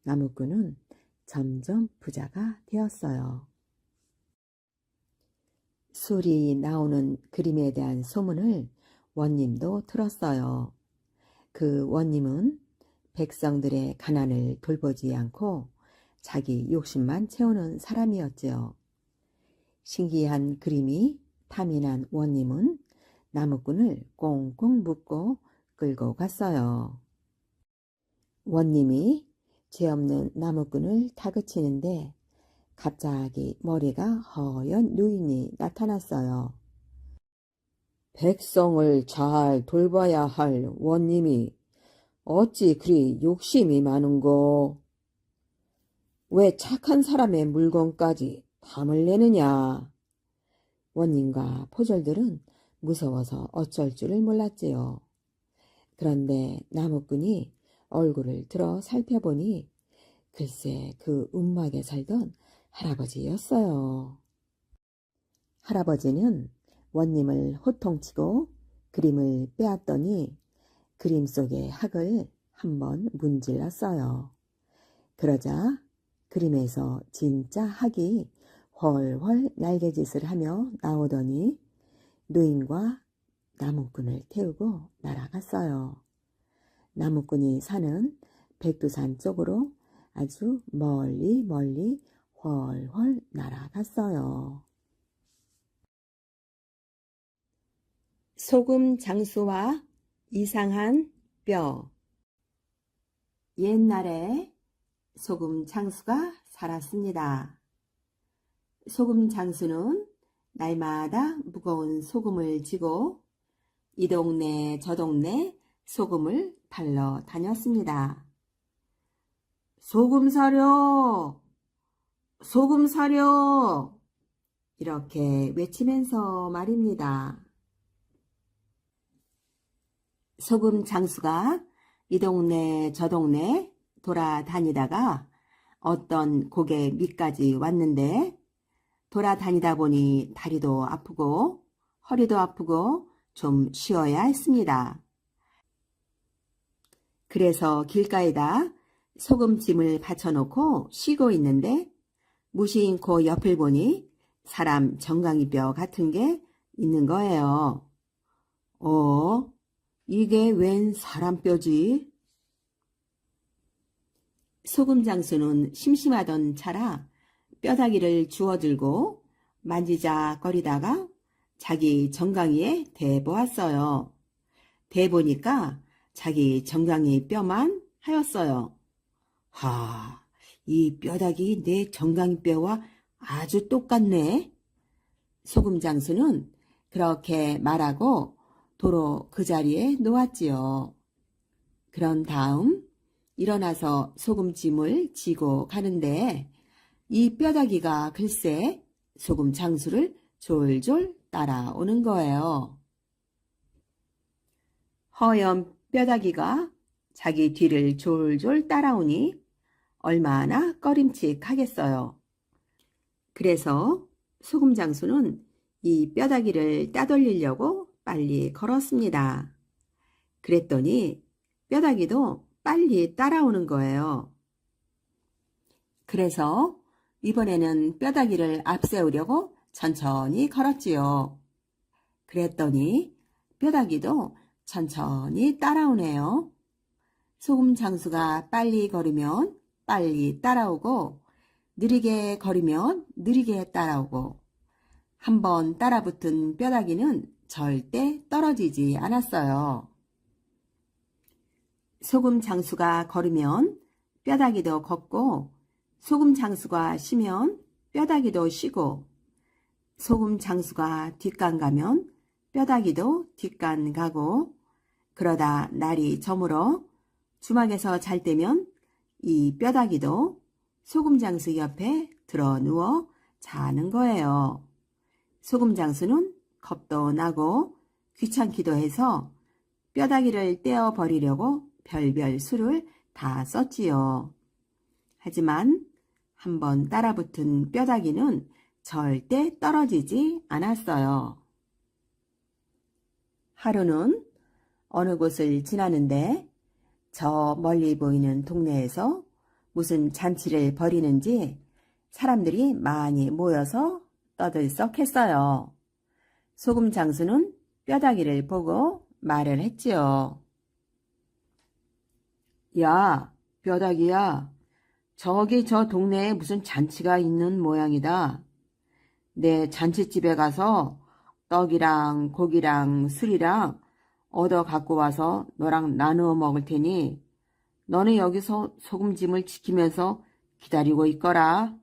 나무꾼은 점점 부자가 되었어요. 술이 나오는 그림에 대한 소문을 원님도 들었어요. 그 원님은 백성들의 가난을 돌보지 않고 자기 욕심만 채우는 사람이었지요. 신기한 그림이 탐이 난 원님은 나무꾼을 꽁꽁 묶고 끌고 갔어요. 원님이 죄 없는 나무꾼을 다그치는데 갑자기 머리가 허연 노인이 나타났어요. 백성을 잘 돌봐야 할 원님이 어찌 그리 욕심이 많은고? 왜 착한 사람의 물건까지 탐을 내느냐? 원님과 포졸들은 무서워서 어쩔 줄을 몰랐지요. 그런데 나무꾼이 얼굴을 들어 살펴보니 글쎄 그 움막에 살던 할아버지였어요. 할아버지는 원님을 호통치고 그림을 빼앗더니 그림 속의 학을 한번 문질렀어요. 그러자 그림에서 진짜 학이 훨훨 날개짓을 하며 나오더니 노인과 나무꾼을 태우고 날아갔어요. 나무꾼이 사는 백두산 쪽으로 아주 멀리 멀리 훨훨 날아갔어요. 소금 장수와 이상한 뼈. 옛날에 소금 장수가 살았습니다. 소금 장수는 날마다 무거운 소금을 지고 이 동네 저 동네 소금을 팔러 다녔습니다. 소금 사려! 소금 사려! 이렇게 외치면서 말입니다. 소금 장수가 이 동네 저 동네 돌아다니다가 어떤 고개 밑까지 왔는데 돌아다니다 보니 다리도 아프고 허리도 아프고 좀 쉬어야 했습니다. 그래서 길가에다 소금짐을 받쳐놓고 쉬고 있는데 무심코 옆을 보니 사람 정강이뼈 같은 게 있는 거예요. 이게 웬 사람뼈지? 소금 장수는 심심하던 차라 뼈다귀를 주워들고 만지작거리다가 자기 정강이에 대보았어요. 대보니까 자기 정강이 뼈만 하였어요. 이 뼈다귀 내 정강이 뼈와 아주 똑같네. 소금 장수는 그렇게 말하고 도로 그 자리에 놓았지요. 그런 다음 일어나서 소금짐을 지고 가는데 이 뼈다귀가 글쎄 소금 장수를 졸졸 따라오는 거예요. 허연 뼈다귀가 자기 뒤를 졸졸 따라오니 얼마나 꺼림칙하겠어요. 그래서 소금 장수는 이 뼈다귀를 따돌리려고 빨리 걸었습니다. 그랬더니 뼈다귀도 빨리 따라오는 거예요. 그래서 이번에는 뼈다귀를 앞세우려고 천천히 걸었지요. 그랬더니 뼈다귀도 천천히 따라오네요. 소금 장수가 빨리 걸으면 빨리 따라오고 느리게 걸으면 느리게 따라오고 한번 따라붙은 뼈다귀는 절대 떨어지지 않았어요. 소금 장수가 걸으면 뼈다귀도 걷고 소금 장수가 쉬면 뼈다귀도 쉬고 소금 장수가 뒷간 가면 뼈다귀도 뒷간 가고 그러다 날이 저물어 주막에서 잘 때면 이 뼈다귀도 소금 장수 옆에 들어 누워 자는 거예요. 소금 장수는 겁도 나고 귀찮기도 해서 뼈다귀를 떼어 버리려고 별별 수를 다 썼지요. 하지만 한번 따라붙은 뼈다귀는 절대 떨어지지 않았어요. 하루는 어느 곳을 지나는데 저 멀리 보이는 동네에서 무슨 잔치를 벌이는지 사람들이 많이 모여서 떠들썩했어요. 소금 장수는 뼈다귀를 보고 말을 했지요. 야, 뼈다귀야, 저기 저 동네에 무슨 잔치가 있는 모양이다. 내 잔치집에 가서 떡이랑 고기랑 술이랑 얻어 갖고 와서 너랑 나누어 먹을 테니 너는 여기서 소금짐을 지키면서 기다리고 있거라.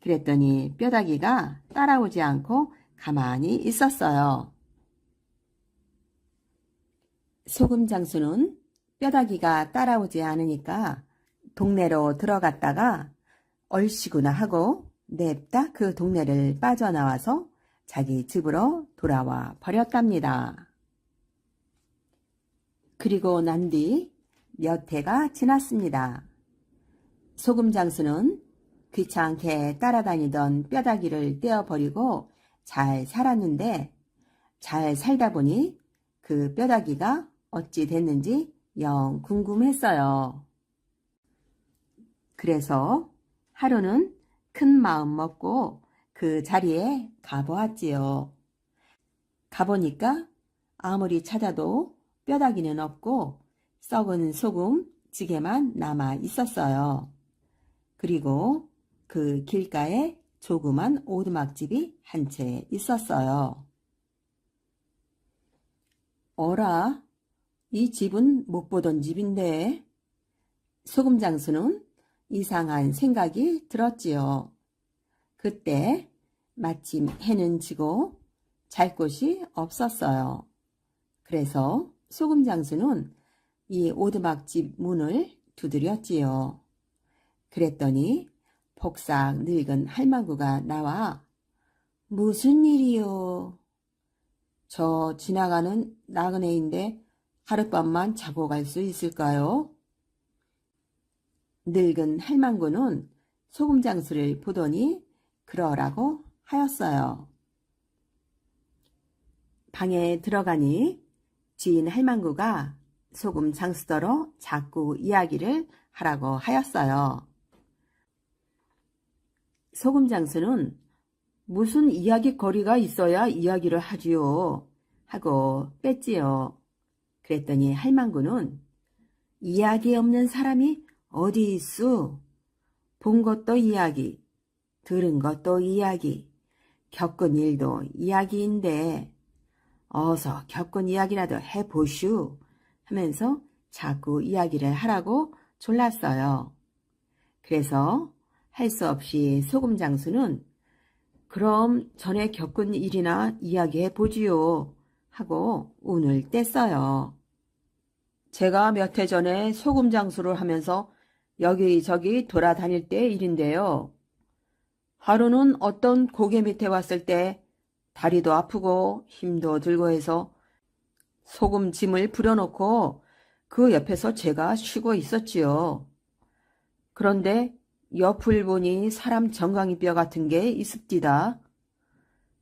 그랬더니 뼈다귀가 따라오지 않고 가만히 있었어요. 소금 장수는 뼈다귀가 따라오지 않으니까 동네로 들어갔다가 얼씨구나 하고 냅다 그 동네를 빠져나와서 자기 집으로 돌아와 버렸답니다. 그리고 난 뒤 몇 해가 지났습니다. 소금 장수는 귀찮게 따라다니던 뼈다귀를 떼어버리고 잘 살았는데 잘 살다 보니 그 뼈다귀가 어찌 됐는지 영 궁금했어요. 그래서 하루는 큰 마음 먹고 그 자리에 가보았지요. 가보니까 아무리 찾아도 뼈다귀는 없고 썩은 소금 찌개만 남아 있었어요. 그리고 그 길가에 조그만 오두막집이 한 채 있었어요. 어라, 이 집은 못 보던 집인데. 소금 장수는 이상한 생각이 들었지요. 그때 마침 해는 지고 잘 곳이 없었어요. 그래서 소금 장수는 이 오두막집 문을 두드렸지요. 그랬더니 폭삭 늙은 할망구가 나와 무슨 일이요? 저 지나가는 나그네인데 하룻밤만 자고 갈 수 있을까요? 늙은 할망구는 소금 장수를 보더니 그러라고 하였어요. 방에 들어가니 주인 할망구가 소금 장수더러 자꾸 이야기를 하라고 하였어요. 소금 장수는 무슨 이야기거리가 있어야 이야기를 하지요 하고 뺐지요. 그랬더니 할망구는 이야기 없는 사람이 어디 있어? 본 것도 이야기, 들은 것도 이야기, 겪은 일도 이야기인데 어서 겪은 이야기라도 해보슈 하면서 자꾸 이야기를 하라고 졸랐어요. 그래서 할 수 없이 소금 장수는 그럼 전에 겪은 일이나 이야기해 보지요 하고 운을 뗐어요. 제가 몇 해 전에 소금 장수를 하면서 여기저기 돌아다닐 때 일인데요. 하루는 어떤 고개 밑에 왔을 때 다리도 아프고 힘도 들고 해서 소금 짐을 부려놓고 그 옆에서 제가 쉬고 있었지요. 그런데 옆을 보니 사람 정강이 뼈 같은 게 있습디다.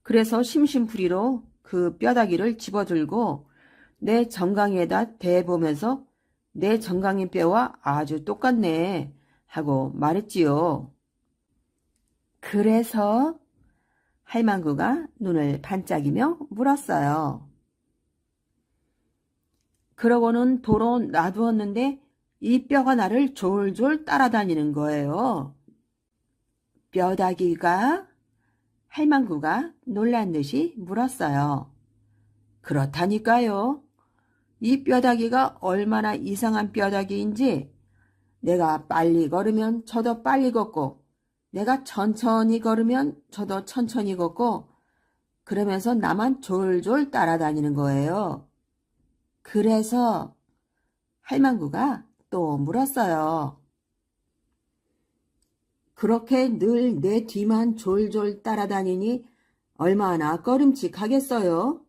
그래서 심심풀이로 그 뼈다귀를 집어들고 내 정강이에다 대보면서 내 정강이 뼈와 아주 똑같네 하고 말했지요. 그래서 할망구가 눈을 반짝이며 물었어요. 그러고는 도로 놔두었는데 이 뼈가 나를 졸졸 따라다니는 거예요. 뼈다귀가? 할망구가 놀란 듯이 물었어요. 그렇다니까요. 이 뼈다귀가 얼마나 이상한 뼈다귀인지 내가 빨리 걸으면 저도 빨리 걷고 내가 천천히 걸으면 저도 천천히 걷고 그러면서 나만 졸졸 따라다니는 거예요. 그래서 할망구가 또 물었어요. 그렇게 늘 내 뒤만 졸졸 따라다니니 얼마나 꺼림칙하겠어요?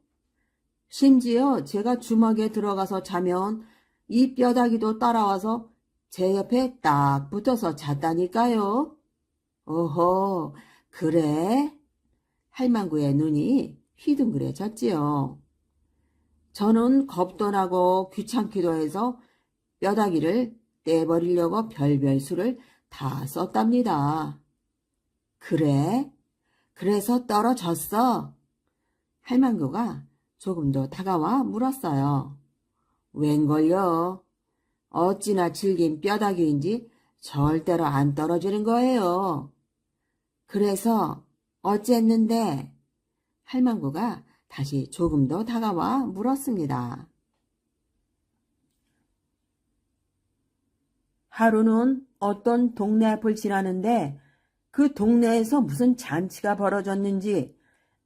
심지어 제가 주먹에 들어가서 자면 이 뼈다귀도 따라와서 제 옆에 딱 붙어서 잤다니까요. 오호, 그래? 할망구의 눈이 휘둥그레졌지요. 저는 겁도 나고 귀찮기도 해서 뼈다귀를 떼버리려고 별별 수를 다 썼답니다. 그래? 그래서 떨어졌어? 할망구가 조금 더 다가와 물었어요. 웬걸요? 어찌나 질긴 뼈다귀인지 절대로 안 떨어지는 거예요. 그래서 어쨌는데? 할망구가 다시 조금 더 다가와 물었습니다. 하루는 어떤 동네 앞을 지나는데 그 동네에서 무슨 잔치가 벌어졌는지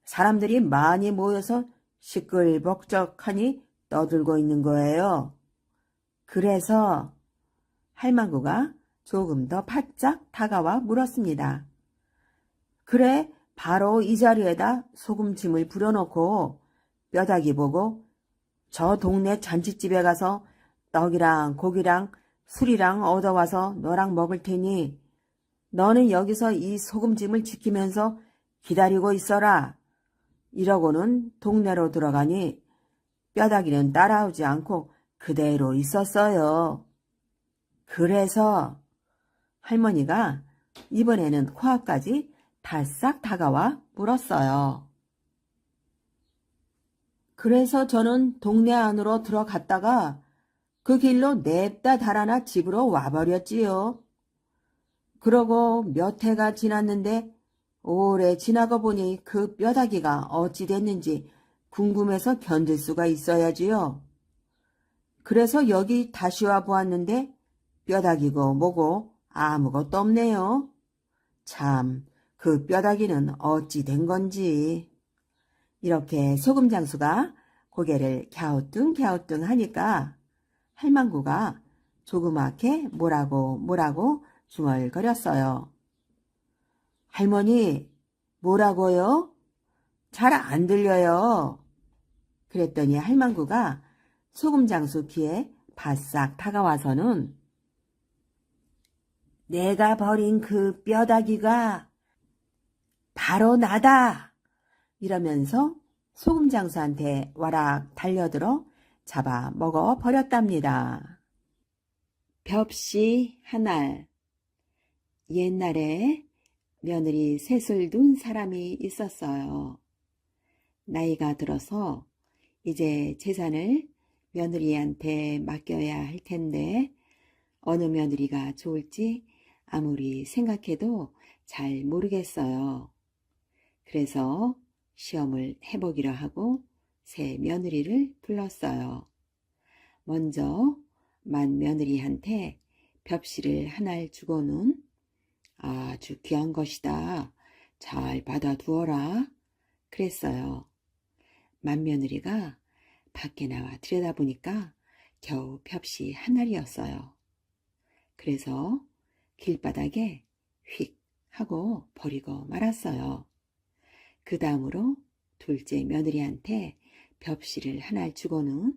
사람들이 많이 모여서 시끌벅적하니 떠들고 있는 거예요. 그래서 할망구가 조금 더 바짝 다가와 물었습니다. 그래, 바로 이 자리에다 소금짐을 부려놓고 뼈다귀 보고 저 동네 잔치집에 가서 떡이랑 고기랑 술이랑 얻어와서 너랑 먹을 테니 너는 여기서 이 소금짐을 지키면서 기다리고 있어라. 이러고는 동네로 들어가니 뼈다귀는 따라오지 않고 그대로 있었어요. 그래서 할머니가 이번에는 코앞까지 달싹 다가와 물었어요. 그래서 저는 동네 안으로 들어갔다가 그 길로 냅다 달아나 집으로 와버렸지요. 그러고 몇 해가 지났는데 오래 지나고 보니 그 뼈다귀가 어찌 됐는지 궁금해서 견딜 수가 있어야지요. 그래서 여기 다시 와 보았는데 뼈다귀고 뭐고 아무것도 없네요. 참, 그 뼈다귀는 어찌 된 건지. 이렇게 소금장수가 고개를 갸우뚱 하니까 할망구가 조그맣게 뭐라고 중얼거렸어요. 할머니, 뭐라고요? 잘 안 들려요. 그랬더니 할망구가 소금장수 귀에 바싹 다가와서는 내가 버린 그 뼈다귀가 바로 나다! 이러면서 소금장수한테 와락 달려들어 잡아 먹어 버렸답니다. 벽시 한알. 옛날에 며느리 셋을 둔 사람이 있었어요. 나이가 들어서 이제 재산을 며느리한테 맡겨야 할 텐데 어느 며느리가 좋을지 아무리 생각해도 잘 모르겠어요. 그래서 시험을 해보기로 하고 새 며느리를 불렀어요. 먼저 맏며느리한테 벽시를 하나를 주고는 아주 귀한 것이다. 잘 받아두어라. 그랬어요. 맏며느리가 밖에 나와 들여다보니까 겨우 벽시 한 알이었어요. 그래서 길바닥에 휙 하고 버리고 말았어요. 그 다음으로 둘째 며느리한테 벽시를 하나 주고는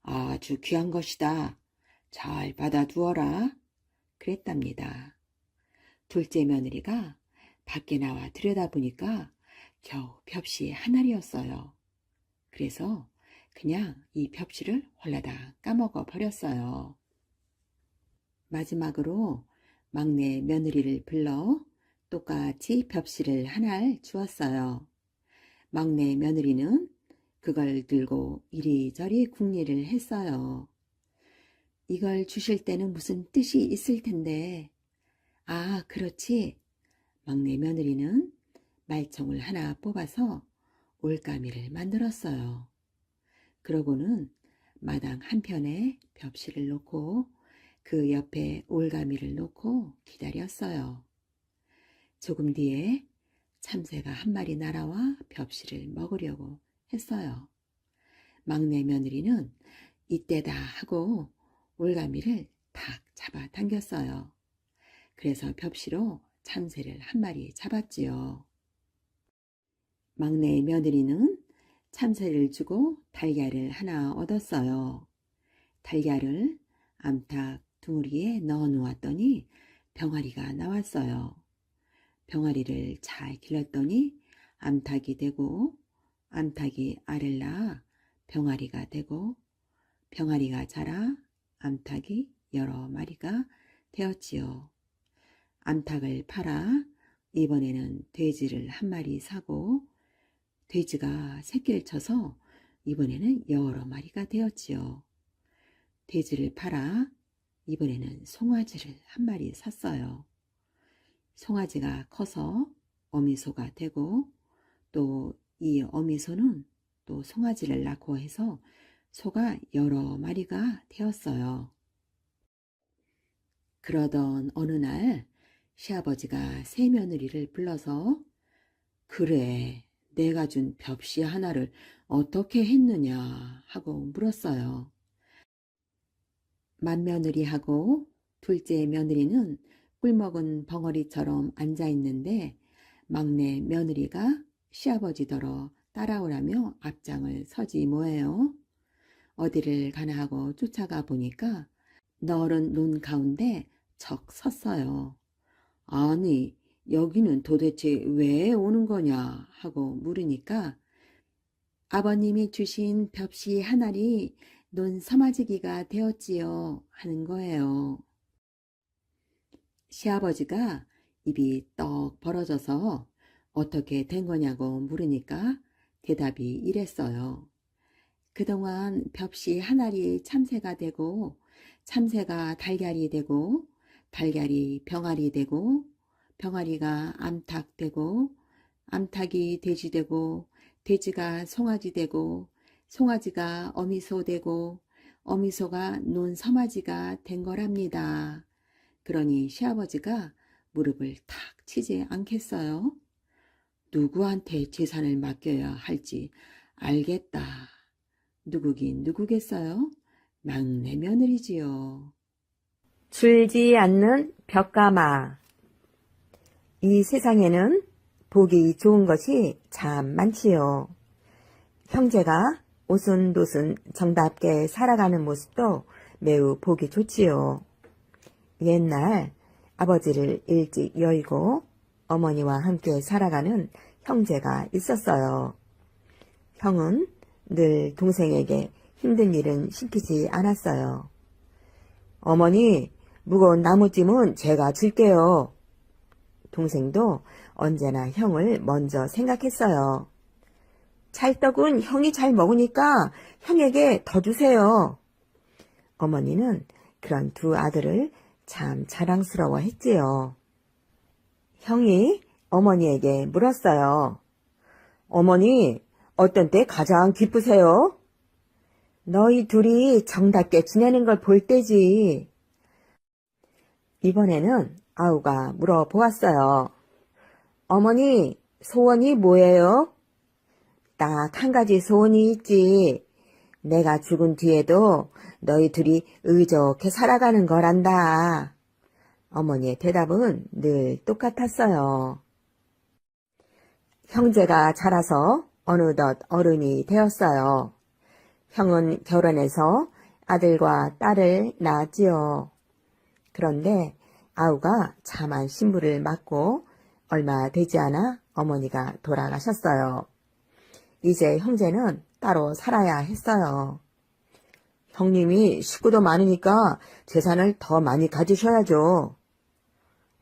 아주 귀한 것이다. 잘 받아두어라. 그랬답니다. 둘째 며느리가 밖에 나와 들여다보니까 겨우 벽시 한 알이었어요. 그래서 그냥 이 벽시를 홀라당 까먹어 버렸어요. 마지막으로 막내 며느리를 불러 똑같이 벽시를 한 알 주었어요. 막내 며느리는 그걸 들고 이리저리 궁리를 했어요. 이걸 주실 때는 무슨 뜻이 있을 텐데. 아, 그렇지. 막내 며느리는 말총을 하나 뽑아서 올가미를 만들었어요. 그러고는 마당 한편에 벽시를 놓고 그 옆에 올가미를 놓고 기다렸어요. 조금 뒤에 참새가 한 마리 날아와 벽시를 먹으려고 했어요. 막내 며느리는 이때다 하고 올가미를 탁 잡아 당겼어요. 그래서 벽시로 참새를 한 마리 잡았지요. 막내 며느리는 참새를 주고 달걀을 하나 얻었어요. 달걀을 암탉 둥우리에 넣어 놓았더니 병아리가 나왔어요. 병아리를 잘 길렀더니 암탉이 되고 암탉이 알을 낳아 병아리가 되고 병아리가 자라 암탉이 여러 마리가 되었지요. 암탉을 팔아 이번에는 돼지를 한 마리 사고 돼지가 새끼를 쳐서 이번에는 여러 마리가 되었지요. 돼지를 팔아 이번에는 송아지를 한 마리 샀어요. 송아지가 커서 어미소가 되고 또 이 어미소는 또 송아지를 낳고 해서 소가 여러 마리가 되었어요. 그러던 어느 날 시아버지가 새며느리를 불러서 그래, 내가 준 벽시 하나를 어떻게 했느냐 하고 물었어요. 맏며느리하고 둘째 며느리는 꿀먹은 벙어리처럼 앉아있는데 막내 며느리가 시아버지더러 따라오라며 앞장을 서지 뭐예요. 어디를 가나 하고 쫓아가 보니까 너른 논 가운데 척 섰어요. 아니, 여기는 도대체 왜 오는 거냐 하고 물으니까 아버님이 주신 벽시 한 알이 논 서마지기가 되었지요 하는 거예요. 시아버지가 입이 떡 벌어져서 어떻게 된 거냐고 물으니까 대답이 이랬어요. 그동안 벽시 한 알이 참새가 되고 참새가 달걀이 되고 달걀이 병아리 되고 병아리가 암탉 되고 암탉이 돼지 되고 돼지가 송아지 되고 송아지가 어미소 되고 어미소가 논 서마지가 된 거랍니다. 그러니 시아버지가 무릎을 탁 치지 않겠어요? 누구한테 재산을 맡겨야 할지 알겠다. 누구긴 누구겠어요? 막내 며느리지요. 줄지 않는 벽가마. 이 세상에는 보기 좋은 것이 참 많지요. 형제가 오순도순 정답게 살아가는 모습도 매우 보기 좋지요. 옛날 아버지를 일찍 여의고 어머니와 함께 살아가는 형제가 있었어요. 형은 늘 동생에게 힘든 일은 시키지 않았어요. 어머니, 무거운 나무찜은 제가 줄게요. 동생도 언제나 형을 먼저 생각했어요. 찰떡은 형이 잘 먹으니까 형에게 더 주세요. 어머니는 그런 두 아들을 참 자랑스러워 했지요. 형이 어머니에게 물었어요. 어머니, 어떤 때 가장 기쁘세요? 너희 둘이 정답게 지내는 걸 볼 때지. 이번에는 아우가 물어보았어요. 어머니, 소원이 뭐예요? 딱 한 가지 소원이 있지. 내가 죽은 뒤에도 너희 둘이 의좋게 살아가는 거란다. 어머니의 대답은 늘 똑같았어요. 형제가 자라서 어느덧 어른이 되었어요. 형은 결혼해서 아들과 딸을 낳았지요. 그런데 아우가 참한 신부를 맞고 얼마 되지 않아 어머니가 돌아가셨어요. 이제 형제는 따로 살아야 했어요. 형님이 식구도 많으니까 재산을 더 많이 가지셔야죠.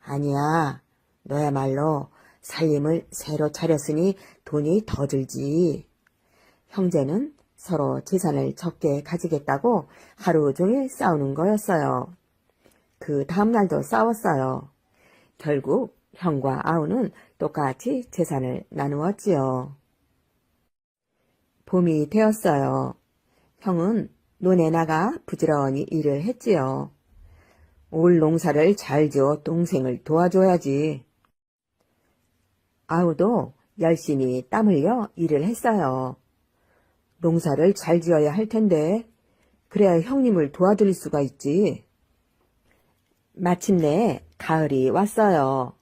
아니야, 너야말로 살림을 새로 차렸으니 돈이 더 들지. 형제는 서로 재산을 적게 가지겠다고 하루 종일 싸우는 거였어요. 그 다음날도 싸웠어요. 결국 형과 아우는 똑같이 재산을 나누었지요. 봄이 되었어요. 형은 논에 나가 부지런히 일을 했지요. 올 농사를 잘 지어 동생을 도와줘야지. 아우도 열심히 땀 흘려 일을 했어요. 농사를 잘 지어야 할 텐데 그래야 형님을 도와드릴 수가 있지. 마침내 가을이 왔어요.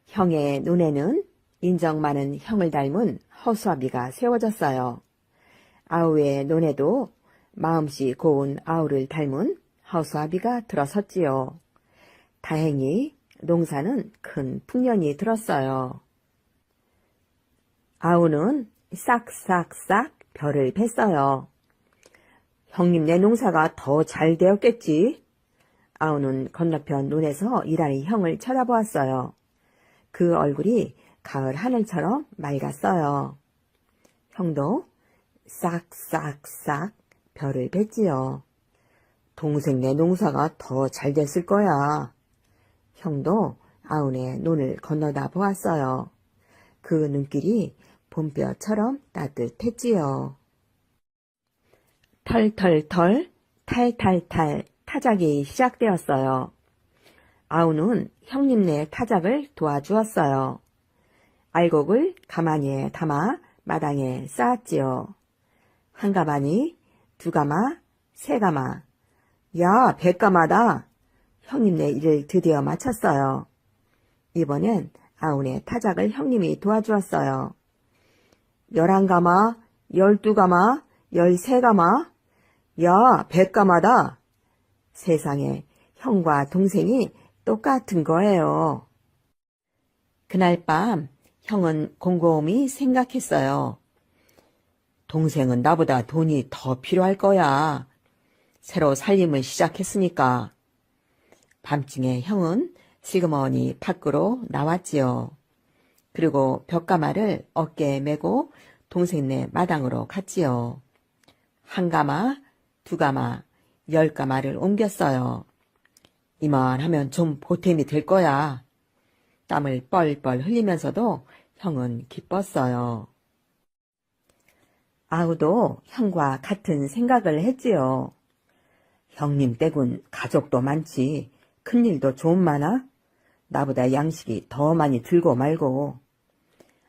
형의 눈에는 인정 많은 형을 닮은 허수아비가 세워졌어요. 아우의 눈에도 마음씨 고운 아우를 닮은 허수아비가 들어섰지요. 다행히 농사는 큰 풍년이 들었어요. 아우는 싹싹싹 벼를 뱄어요. 형님 내 농사가 더 잘 되었겠지? 아우는 건너편 논에서 일하는 형을 쳐다보았어요. 그 얼굴이 가을 하늘처럼 맑았어요. 형도 싹싹싹 벼를 뱄지요. 동생 내 농사가 더 잘 됐을 거야. 형도 아우네 논을 건너다 보았어요. 그 눈길이 봄볕처럼 따뜻했지요. 털털털, 탈탈탈 타작이 시작되었어요. 아우는 형님네 타작을 도와주었어요. 알곡을 가마니에 담아 마당에 쌓았지요. 한 가마니, 두 가마, 세 가마. 야, 100가마다. 형님네 일을 드디어 마쳤어요. 이번엔 아우네 타작을 형님이 도와주었어요. 11가마, 12가마, 13가마. 야, 100가마다. 세상에 형과 동생이 똑같은 거예요. 그날 밤 형은 곰곰이 생각했어요. 동생은 나보다 돈이 더 필요할 거야. 새로 살림을 시작했으니까. 밤중에 형은 슬그머니 밖으로 나왔지요. 그리고 벽가마를 어깨에 메고 동생네 마당으로 갔지요. 한 가마, 두 가마, 10가마를 옮겼어요. 이만하면 좀 보탬이 될 거야. 땀을 뻘뻘 흘리면서도 형은 기뻤어요. 아우도 형과 같은 생각을 했지요. 형님 댁은 가족도 많지. 큰일도 좀 많아. 나보다 양식이 더 많이 들고 말고.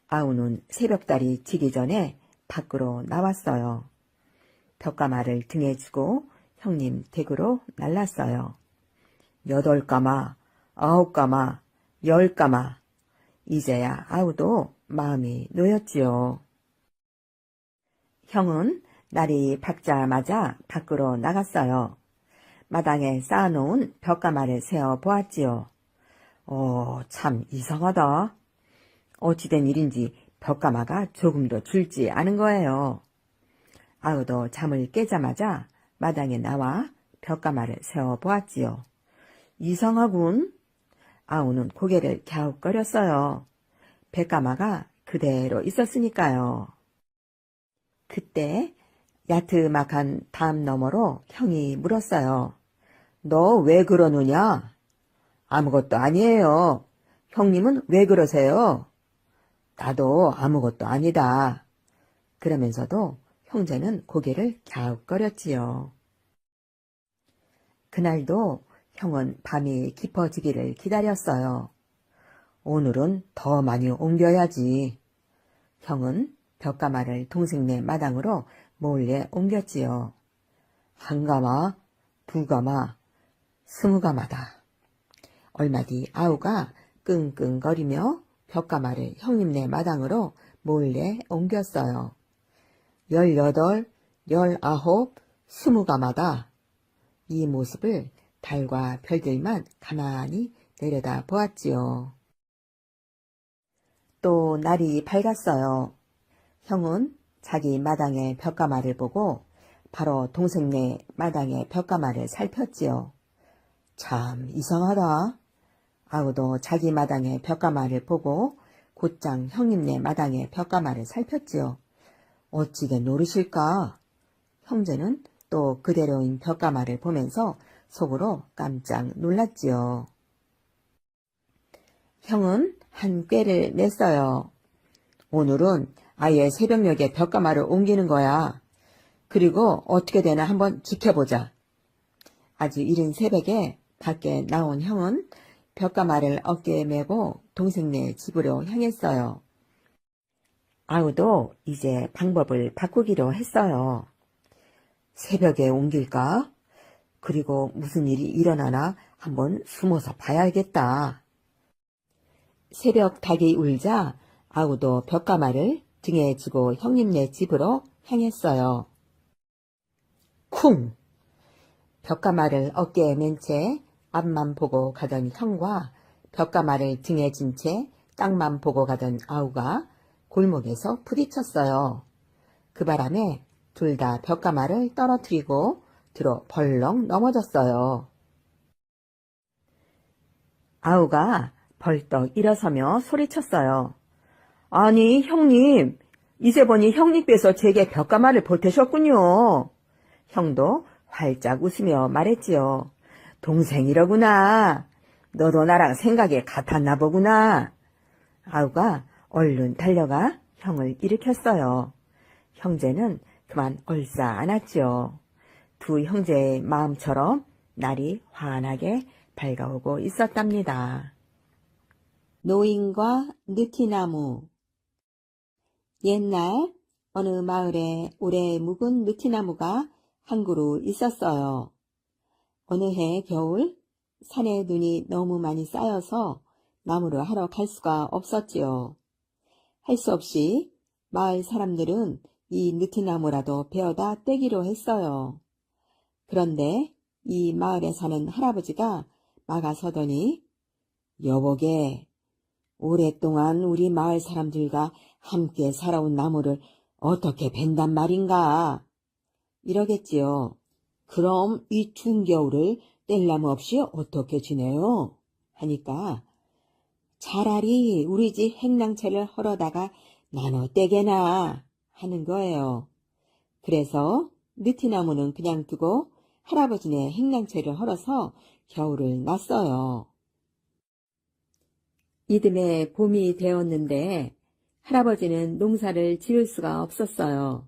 아우는 새벽달이 지기 전에 밖으로 나왔어요. 벽가마를 등에 지고 형님 댁으로 날랐어요. 8가마, 9가마, 10가마. 이제야 아우도 마음이 놓였지요. 형은 날이 밝자마자 밖으로 나갔어요. 마당에 쌓아놓은 벽가마를 세어 보았지요. 참 이상하다. 어찌된 일인지 벽가마가 조금도 줄지 않은 거예요. 아우도 잠을 깨자마자 마당에 나와 벽가마를 세어 보았지요. 이상하군. 아우는 고개를 갸웃거렸어요. 벽가마가 그대로 있었으니까요. 그때 야트막한 담 너머로 형이 물었어요. 너 왜 그러느냐? 아무것도 아니에요. 형님은 왜 그러세요? 나도 아무것도 아니다. 그러면서도 형제는 고개를 갸웃거렸지요. 그날도 형은 밤이 깊어지기를 기다렸어요. 오늘은 더 많이 옮겨야지. 형은 벽가마를 동생네 마당으로 몰래 옮겼지요. 한 가마, 두 가마, 20가마다. 얼마 뒤 아우가 끙끙거리며 벽가마를 형님네 마당으로 몰래 옮겼어요. 18, 19, 20가마다. 이 모습을 달과 별들만 가만히 내려다 보았지요. 또 날이 밝았어요. 형은 자기 마당의 벽가마를 보고 바로 동생네 마당의 벽가마를 살폈지요. 참 이상하다. 아우도 자기 마당의 벽가마를 보고 곧장 형님네 마당의 벽가마를 살폈지요. 어찌게 노릇일까? 형제는 또 그대로인 벽가마를 보면서 속으로 깜짝 놀랐지요. 형은 한 꾀를 냈어요. 오늘은 아예 새벽녘에 벽가마를 옮기는 거야. 그리고 어떻게 되나 한번 지켜보자. 아주 이른 새벽에 밖에 나온 형은 벽가마를 어깨에 메고 동생네 집으로 향했어요. 아우도 이제 방법을 바꾸기로 했어요. 새벽에 옮길까? 그리고 무슨 일이 일어나나 한번 숨어서 봐야겠다. 새벽 닭이 울자 아우도 벽가마를 등에 지고 형님네 집으로 향했어요. 쿵! 벽가마를 어깨에 맨 채 앞만 보고 가던 형과 벽가마를 등에 진 채 땅만 보고 가던 아우가 골목에서 부딪혔어요. 그 바람에 둘 다 벽가마를 떨어뜨리고 들어 벌렁 넘어졌어요. 아우가 벌떡 일어서며 소리쳤어요. 아니 형님, 이제 보니 형님께서 제게 벽가마를 보태셨군요. 형도 활짝 웃으며 말했지요. 동생이로구나. 너도 나랑 생각이 같았나 보구나. 아우가 얼른 달려가 형을 일으켰어요. 형제는 그만 얼싸안았지요. 두 형제의 마음처럼 날이 환하게 밝아오고 있었답니다. 노인과 느티나무. 옛날 어느 마을에 오래 묵은 느티나무가 한 그루 있었어요. 어느 해 겨울 산에 눈이 너무 많이 쌓여서 나무를 하러 갈 수가 없었지요. 할 수 없이 마을 사람들은 이 느티나무라도 베어다 떼기로 했어요. 그런데 이 마을에 사는 할아버지가 막아서더니 여보게, 오랫동안 우리 마을 사람들과 함께 살아온 나무를 어떻게 벤단 말인가? 이러겠지요. 그럼 이 추운 겨울을 뗄나무 없이 어떻게 지내요? 하니까 차라리 우리 집 행랑채를 헐어다가 나눠 떼게나 하는 거예요. 그래서 느티나무는 그냥 두고 할아버지네 행랑채를 헐어서 겨울을 났어요. 이듬해 봄이 되었는데 할아버지는 농사를 지을 수가 없었어요.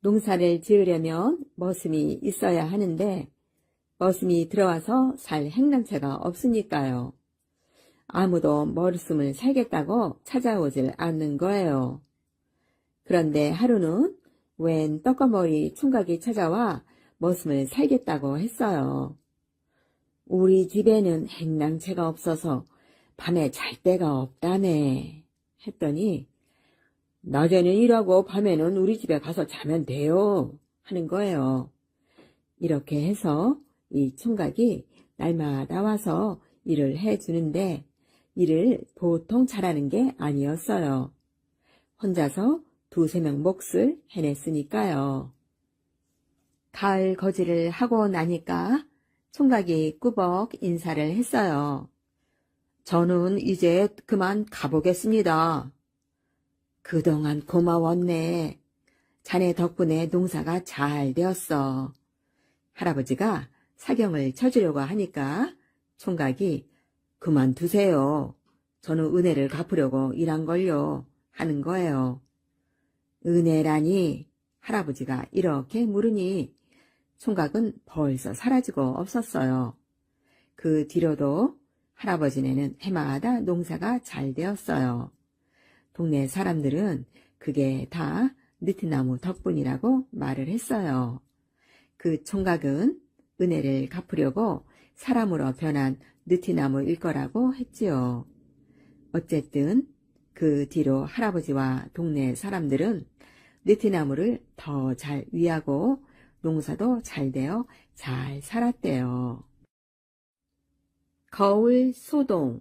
농사를 지으려면 머슴이 있어야 하는데 머슴이 들어와서 살 행랑채가 없으니까요. 아무도 머슴을 살겠다고 찾아오질 않는 거예요. 그런데 하루는 웬 떡거머리 총각이 찾아와 머슴을 살겠다고 했어요. 우리 집에는 행랑채가 없어서 밤에 잘 데가 없다네 했더니 낮에는 일하고 밤에는 우리 집에 가서 자면 돼요 하는 거예요. 이렇게 해서 이 총각이 날마다 와서 일을 해주는데 일을 보통 잘하는 게 아니었어요. 혼자서 2-3명 몫을 해냈으니까요. 가을 거지를 하고 나니까 총각이 꾸벅 인사를 했어요. 저는 이제 그만 가보겠습니다. 그동안 고마웠네. 자네 덕분에 농사가 잘 되었어. 할아버지가 사경을 쳐주려고 하니까 총각이 그만두세요. 저는 은혜를 갚으려고 일한걸요 하는 거예요. 은혜라니? 할아버지가 이렇게 물으니 총각은 벌써 사라지고 없었어요. 그 뒤로도 할아버지네는 해마다 농사가 잘 되었어요. 동네 사람들은 그게 다 느티나무 덕분이라고 말을 했어요. 그 총각은 은혜를 갚으려고 사람으로 변한 느티나무일 거라고 했지요. 어쨌든 그 뒤로 할아버지와 동네 사람들은 느티나무를 더 잘 위하고 농사도 잘 되어 잘 살았대요. 거울 소동.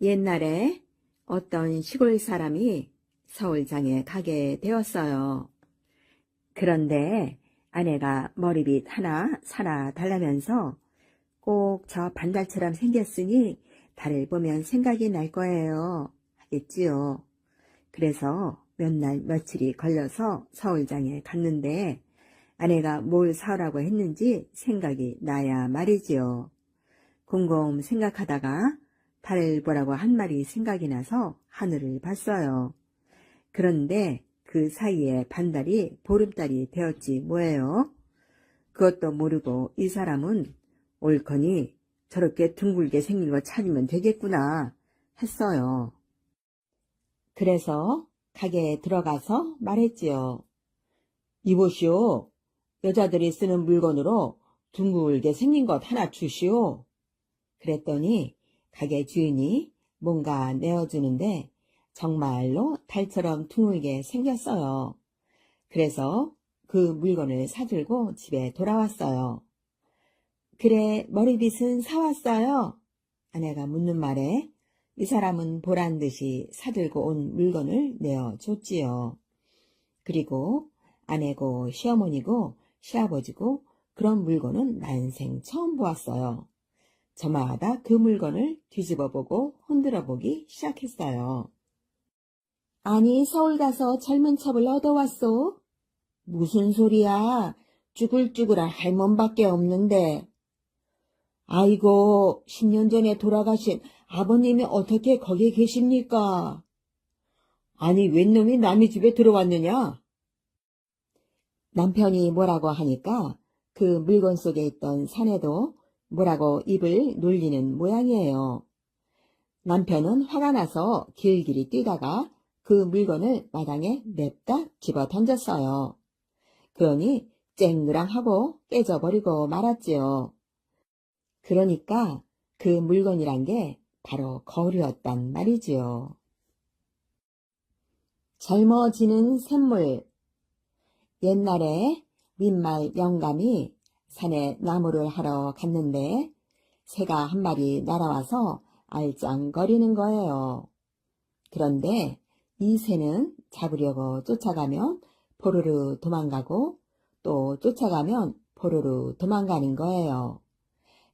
옛날에 어떤 시골 사람이 서울장에 가게 되었어요. 그런데 아내가 머리빗 하나 사나 달라면서 꼭 저 반달처럼 생겼으니 달을 보면 생각이 날 거예요 하겠지요. 그래서 몇 날 며칠이 걸려서 서울장에 갔는데 아내가 뭘 사오라고 했는지 생각이 나야 말이지요. 곰곰 생각하다가 달을 보라고 한 말이 생각이 나서 하늘을 봤어요. 그런데 그 사이에 반달이 보름달이 되었지 뭐예요. 그것도 모르고 이 사람은 옳거니 저렇게 둥글게 생긴 거 찾으면 되겠구나 했어요. 그래서 가게에 들어가서 말했지요. 이보시오. 여자들이 쓰는 물건으로 둥글게 생긴 것 하나 주시오. 그랬더니 가게 주인이 뭔가 내어주는데 정말로 달처럼 둥글게 생겼어요. 그래서 그 물건을 사들고 집에 돌아왔어요. 그래, 머리빗은 사왔어요? 아내가 묻는 말에 이 사람은 보란 듯이 사들고 온 물건을 내어줬지요. 그리고 아내고 시어머니고 시아버지고 그런 물건은 난생 처음 보았어요. 저마다 그 물건을 뒤집어보고 흔들어보기 시작했어요. 아니, 서울 가서 젊은 첩을 얻어왔소? 무슨 소리야? 쭈글쭈글한 할멈밖에 없는데. 아이고, 10년 전에 돌아가신 아버님이 어떻게 거기 계십니까? 아니, 웬 놈이 남의 집에 들어왔느냐? 남편이 뭐라고 하니까 그 물건 속에 있던 사내도 뭐라고 입을 놀리는 모양이에요. 남편은 화가 나서 길길이 뛰다가 그 물건을 마당에 냅다 집어 던졌어요. 그러니 쨍그랑하고 깨져버리고 말았지요. 그러니까 그 물건이란 게 바로 거울이었단 말이지요. 젊어지는 샘물. 옛날에 윗말 영감이 산에 나무를 하러 갔는데 새가 한 마리 날아와서 알짱거리는 거예요. 그런데 이 새는 잡으려고 쫓아가면 포로로 도망가고 또 쫓아가면 포로로 도망가는 거예요.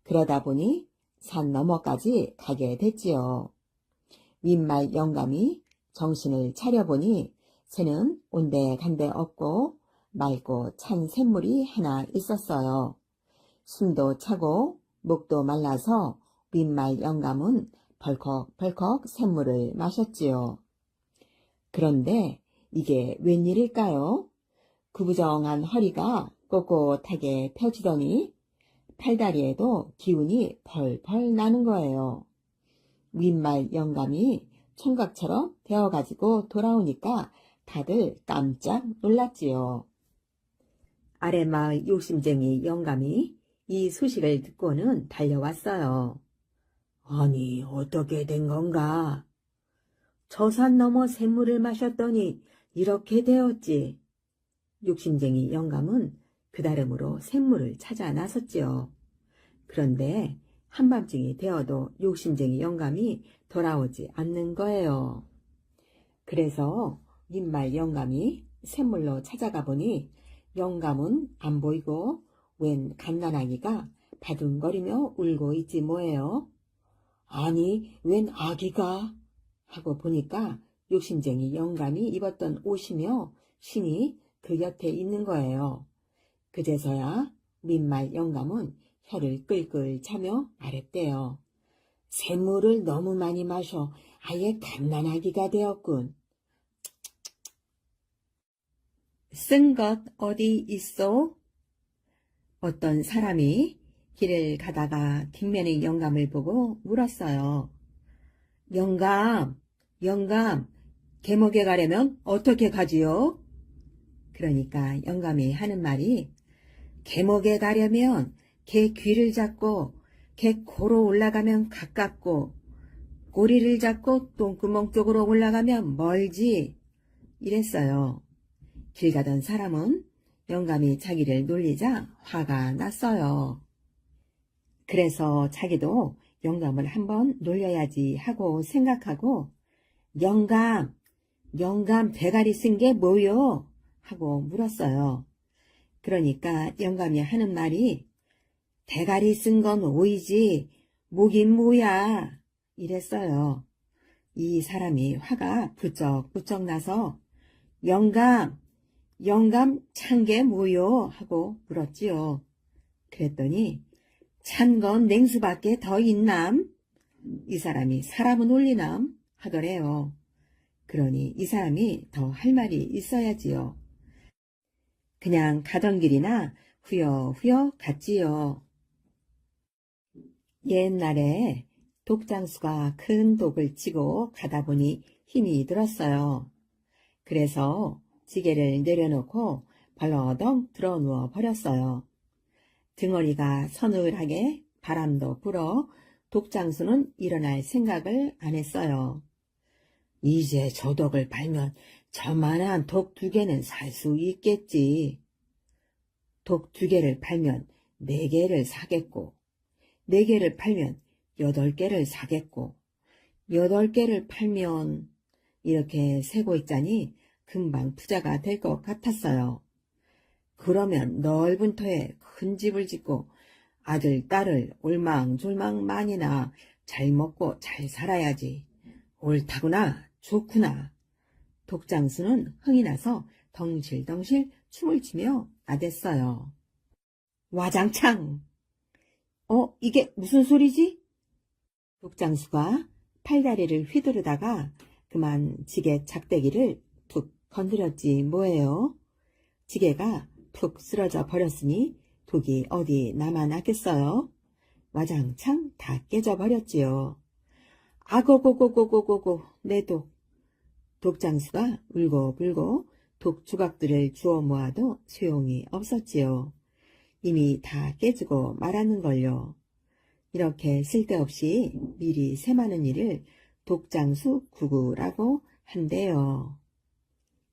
그러다 보니 산 너머까지 가게 됐지요. 윗말 영감이 정신을 차려보니 새는 온데간데 없고 맑고 찬 샘물이 하나 있었어요. 숨도 차고 목도 말라서 윗말 영감은 벌컥벌컥 샘물을 마셨지요. 그런데 이게 웬일일까요? 구부정한 허리가 꼿꼿하게 펴지더니 팔다리에도 기운이 펄펄 나는 거예요. 윗말 영감이 총각처럼 되어가지고 돌아오니까 다들 깜짝 놀랐지요. 아랫마을 욕심쟁이 영감이 이 소식을 듣고는 달려왔어요. 아니, 어떻게 된 건가? 저 산 넘어 샘물을 마셨더니 이렇게 되었지. 욕심쟁이 영감은 그다름으로 샘물을 찾아 나섰지요. 그런데 한밤중이 되어도 욕심쟁이 영감이 돌아오지 않는 거예요. 그래서 윗말 영감이 샘물로 찾아가 보니 영감은 안 보이고 웬 갓난아기가 바둥거리며 울고 있지 뭐예요. 아니, 웬 아기가? 하고 보니까 욕심쟁이 영감이 입었던 옷이며 신이 그 곁에 있는 거예요. 그제서야 윗말 영감은 혀를 끌끌 차며 말했대요. 샘물을 너무 많이 마셔 아예 갓난아기가 되었군. 쓴 것 어디 있어? 어떤 사람이 길을 가다가 뒷면의 영감을 보고 물었어요. 영감, 영감, 계목에 가려면 어떻게 가지요? 그러니까 영감이 하는 말이 개목에 가려면 개 귀를 잡고 개 코로 올라가면 가깝고 꼬리를 잡고 똥구멍 쪽으로 올라가면 멀지 이랬어요. 길 가던 사람은 영감이 자기를 놀리자 화가 났어요. 그래서 자기도 영감을 한번 놀려야지 하고 생각하고 영감 대가리 쓴 게 뭐요? 하고 물었어요. 그러니까 영감이 하는 말이 대가리 쓴 건 오이지 목인 뭐야 이랬어요. 이 사람이 화가 부쩍부쩍 나서 영감 찬 게 뭐요? 하고 물었지요. 그랬더니 찬 건 냉수밖에 더 있남? 이 사람이 사람은 올리남? 하더래요. 그러니 이 사람이 더 할 말이 있어야지요. 그냥 가던 길이나 후여후여 갔지요. 옛날에 독장수가 큰 독을 치고 가다 보니 힘이 들었어요. 그래서 지게를 내려놓고 벌러덩 들어누워 버렸어요. 등어리가 서늘하게 바람도 불어 독장수는 일어날 생각을 안 했어요. 이제 저 독을 팔면 저만한 독 2개는 살 수 있겠지. 독 2개를 팔면 4개를 사겠고 4개를 팔면 8개를 사겠고 8개를 팔면 이렇게 세고 있자니 금방 부자가 될 것 같았어요. 그러면 넓은 터에 큰 집을 짓고 아들, 딸을 올망졸망 많이나 잘 먹고 잘 살아야지. 옳다구나, 좋구나. 독장수는 흥이 나서 덩실덩실 춤을 추며 나댔어요. 와장창! 이게 무슨 소리지? 독장수가 팔다리를 휘두르다가 그만 지게 작대기를 툭 건드렸지 뭐예요. 지게가 툭 쓰러져 버렸으니 독이 어디 남아났겠어요. 와장창 다 깨져버렸지요. 아고고고고고고고 내 독. 독장수가 울고불고 독 조각들을 주워 모아도 소용이 없었지요. 이미 다 깨지고 말았는걸요. 이렇게 쓸데없이 미리 셈하는 일을 독장수 구구라고 한대요.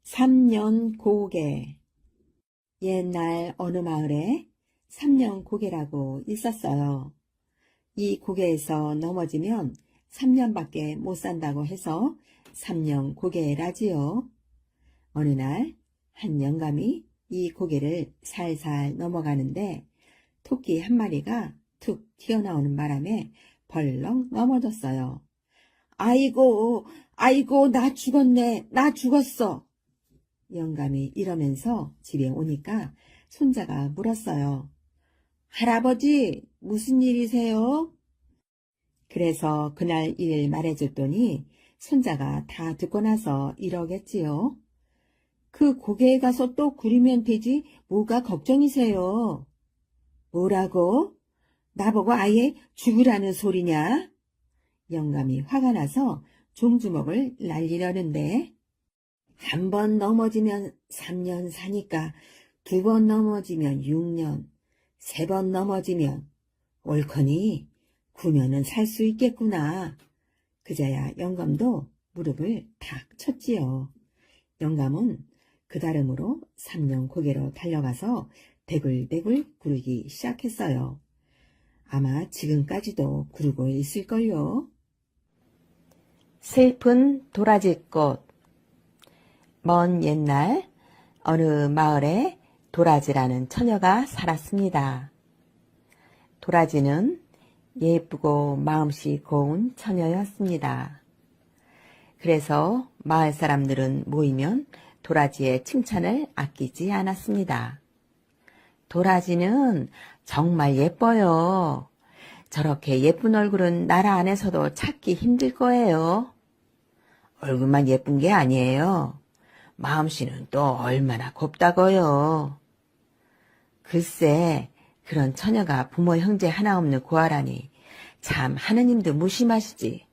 3년 고개. 옛날 어느 마을에 3년 고개라고 있었어요. 이 고개에서 넘어지면 3년밖에 못 산다고 해서 3년 고개라지요. 어느 날 한 영감이 이 고개를 살살 넘어가는데 토끼 한 마리가 툭 튀어나오는 바람에 벌렁 넘어졌어요. 아이고 나 죽었네, 나 죽었어. 영감이 이러면서 집에 오니까 손자가 물었어요. 할아버지, 무슨 일이세요? 그래서 그날 일 말해줬더니 손자가 다 듣고 나서 이러겠지요. 그 고개에 가서 또 구리면 되지 뭐가 걱정이세요? 뭐라고? 나보고 아예 죽으라는 소리냐? 영감이 화가 나서 종주먹을 날리려는데 1번 넘어지면 3년 사니까 2번 넘어지면 6년, 3번 넘어지면 옳거니 9년은 살 수 있겠구나. 그제야 영감도 무릎을 탁 쳤지요. 영감은 그 다름으로 3년 고개로 달려가서 대굴대굴 구르기 시작했어요. 아마 지금까지도 구르고 있을걸요. 슬픈 도라지꽃. 먼 옛날 어느 마을에 도라지라는 처녀가 살았습니다. 도라지는 예쁘고 마음씨 고운 처녀였습니다. 그래서 마을 사람들은 모이면 도라지의 칭찬을 아끼지 않았습니다. 도라지는 정말 예뻐요. 저렇게 예쁜 얼굴은 나라 안에서도 찾기 힘들 거예요. 얼굴만 예쁜 게 아니에요. 마음씨는 또 얼마나 곱다고요. 글쎄, 그런 처녀가 부모 형제 하나 없는 고아라니 참 하느님도 무심하시지.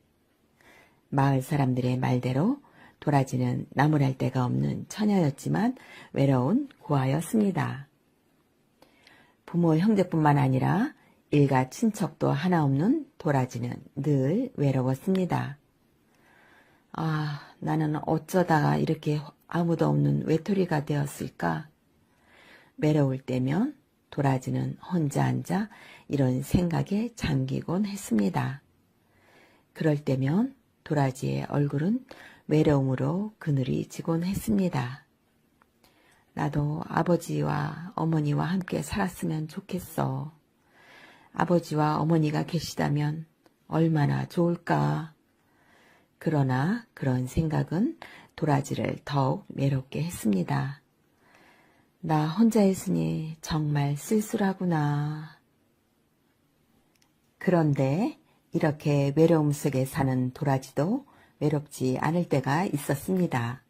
마을 사람들의 말대로 도라지는 나무랄 데가 없는 처녀였지만 외로운 고아였습니다. 부모 형제뿐만 아니라 일가 친척도 하나 없는 도라지는 늘 외로웠습니다. 아, 나는 어쩌다가 이렇게 아무도 없는 외톨이가 되었을까? 외로울 때면 도라지는 혼자 앉아 이런 생각에 잠기곤 했습니다. 그럴 때면 도라지의 얼굴은 외로움으로 그늘이 지곤 했습니다. 나도 아버지와 어머니와 함께 살았으면 좋겠어. 아버지와 어머니가 계시다면 얼마나 좋을까. 그러나 그런 생각은 도라지를 더욱 외롭게 했습니다. 나 혼자 있으니 정말 쓸쓸하구나. 그런데 이렇게 외로움 속에 사는 도라지도 외롭지 않을 때가 있었습니다.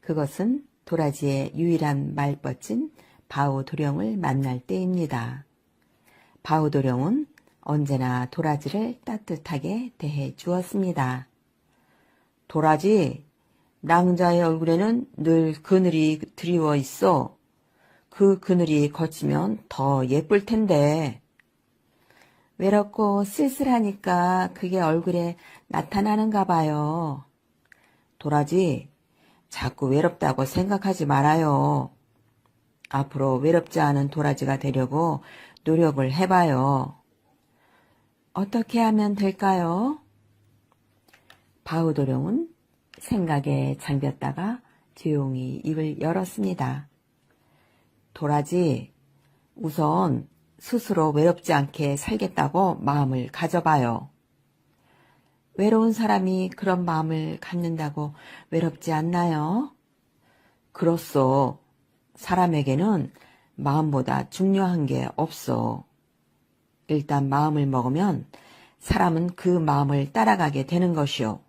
그것은 도라지의 유일한 말벗인 바오도령을 만날 때입니다. 바오도령은 언제나 도라지를 따뜻하게 대해 주었습니다. 도라지, 낭자의 얼굴에는 늘 그늘이 드리워 있어. 그 그늘이 거치면 더 예쁠 텐데. 외롭고 쓸쓸하니까 그게 얼굴에 나타나는가 봐요. 도라지, 자꾸 외롭다고 생각하지 말아요. 앞으로 외롭지 않은 도라지가 되려고 노력을 해봐요. 어떻게 하면 될까요? 바오도령은 생각에 잠겼다가 조용히 입을 열었습니다. 도라지, 우선 스스로 외롭지 않게 살겠다고 마음을 가져봐요. 외로운 사람이 그런 마음을 갖는다고 외롭지 않나요? 그렇소. 사람에게는 마음보다 중요한 게 없어. 일단 마음을 먹으면 사람은 그 마음을 따라가게 되는 것이오.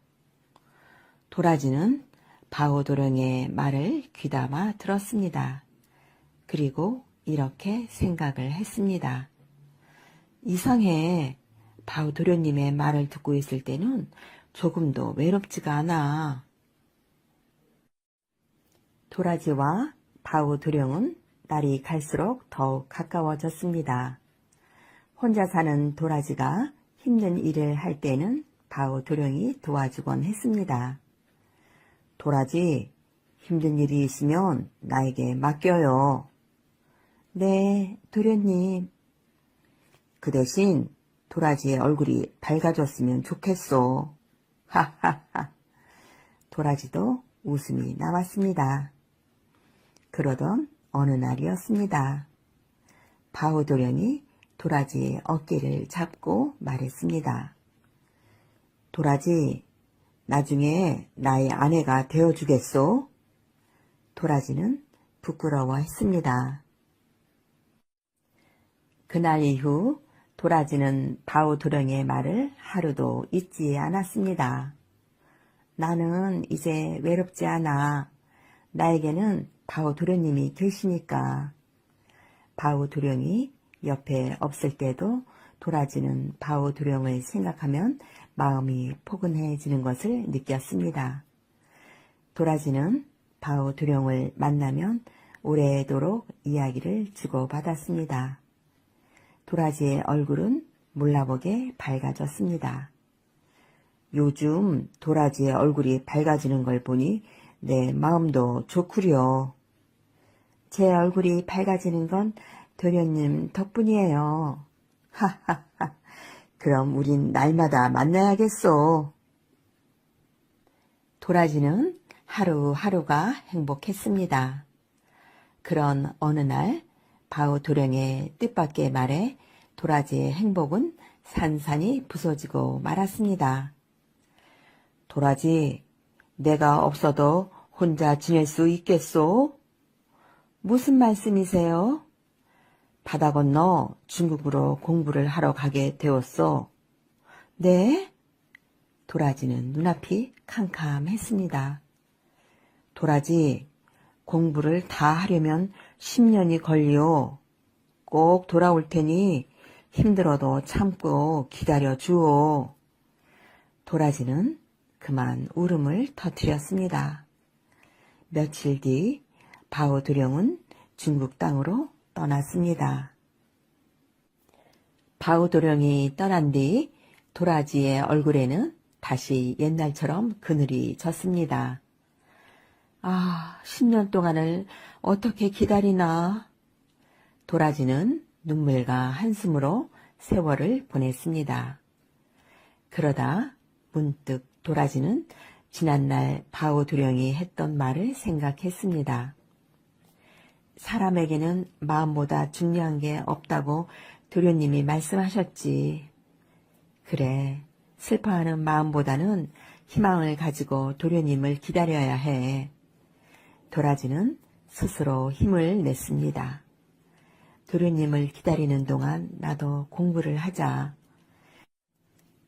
도라지는 바오도령의 말을 귀담아 들었습니다. 그리고 이렇게 생각을 했습니다. 이상해. 바오도령님의 말을 듣고 있을 때는 조금도 외롭지가 않아. 도라지와 바오도령은 날이 갈수록 더욱 가까워졌습니다. 혼자 사는 도라지가 힘든 일을 할 때는 바오도령이 도와주곤 했습니다. 도라지, 힘든 일이 있으면 나에게 맡겨요. 네, 도련님. 그 대신 도라지의 얼굴이 밝아졌으면 좋겠소. 하하하. 도라지도 웃음이 나왔습니다. 그러던 어느 날이었습니다. 바오도령이 도라지의 어깨를 잡고 말했습니다. 도라지, 나중에 나의 아내가 되어주겠소? 도라지는 부끄러워했습니다. 그날 이후 도라지는 바오도령의 말을 하루도 잊지 않았습니다. 나는 이제 외롭지 않아. 나에게는 바오도령님이 계시니까. 바오도령이 옆에 없을 때도 도라지는 바오도령을 생각하면 마음이 포근해지는 것을 느꼈습니다. 도라지는 바오도령을 만나면 오래도록 이야기를 주고받았습니다. 도라지의 얼굴은 몰라보게 밝아졌습니다. 요즘 도라지의 얼굴이 밝아지는 걸 보니 내 마음도 좋구려. 제 얼굴이 밝아지는 건 도련님 덕분이에요. 하하하. 그럼 우린 날마다 만나야겠소. 도라지는 하루하루가 행복했습니다. 그런 어느 날 바오도령의 뜻밖의 말에 도라지의 행복은 산산이 부서지고 말았습니다. 도라지, 내가 없어도 혼자 지낼 수 있겠소? 무슨 말씀이세요? 바다 건너 중국으로 공부를 하러 가게 되었소. 네? 도라지는 눈앞이 캄캄했습니다. 도라지, 공부를 다 하려면 10년이 걸려. 꼭 돌아올 테니 힘들어도 참고 기다려 주오. 도라지는 그만 울음을 터뜨렸습니다. 며칠 뒤 바오도령은 중국 땅으로 떠났습니다. 바오도령이 떠난 뒤 도라지의 얼굴에는 다시 옛날처럼 그늘이 졌습니다. 10년 동안을 어떻게 기다리나. 도라지는 눈물과 한숨으로 세월을 보냈습니다. 그러다 문득 도라지는 지난날 바오도령이 했던 말을 생각했습니다. 사람에게는 마음보다 중요한 게 없다고 도련님이 말씀하셨지. 그래, 슬퍼하는 마음보다는 희망을 가지고 도련님을 기다려야 해. 도라지는 스스로 힘을 냈습니다. 도련님을 기다리는 동안 나도 공부를 하자.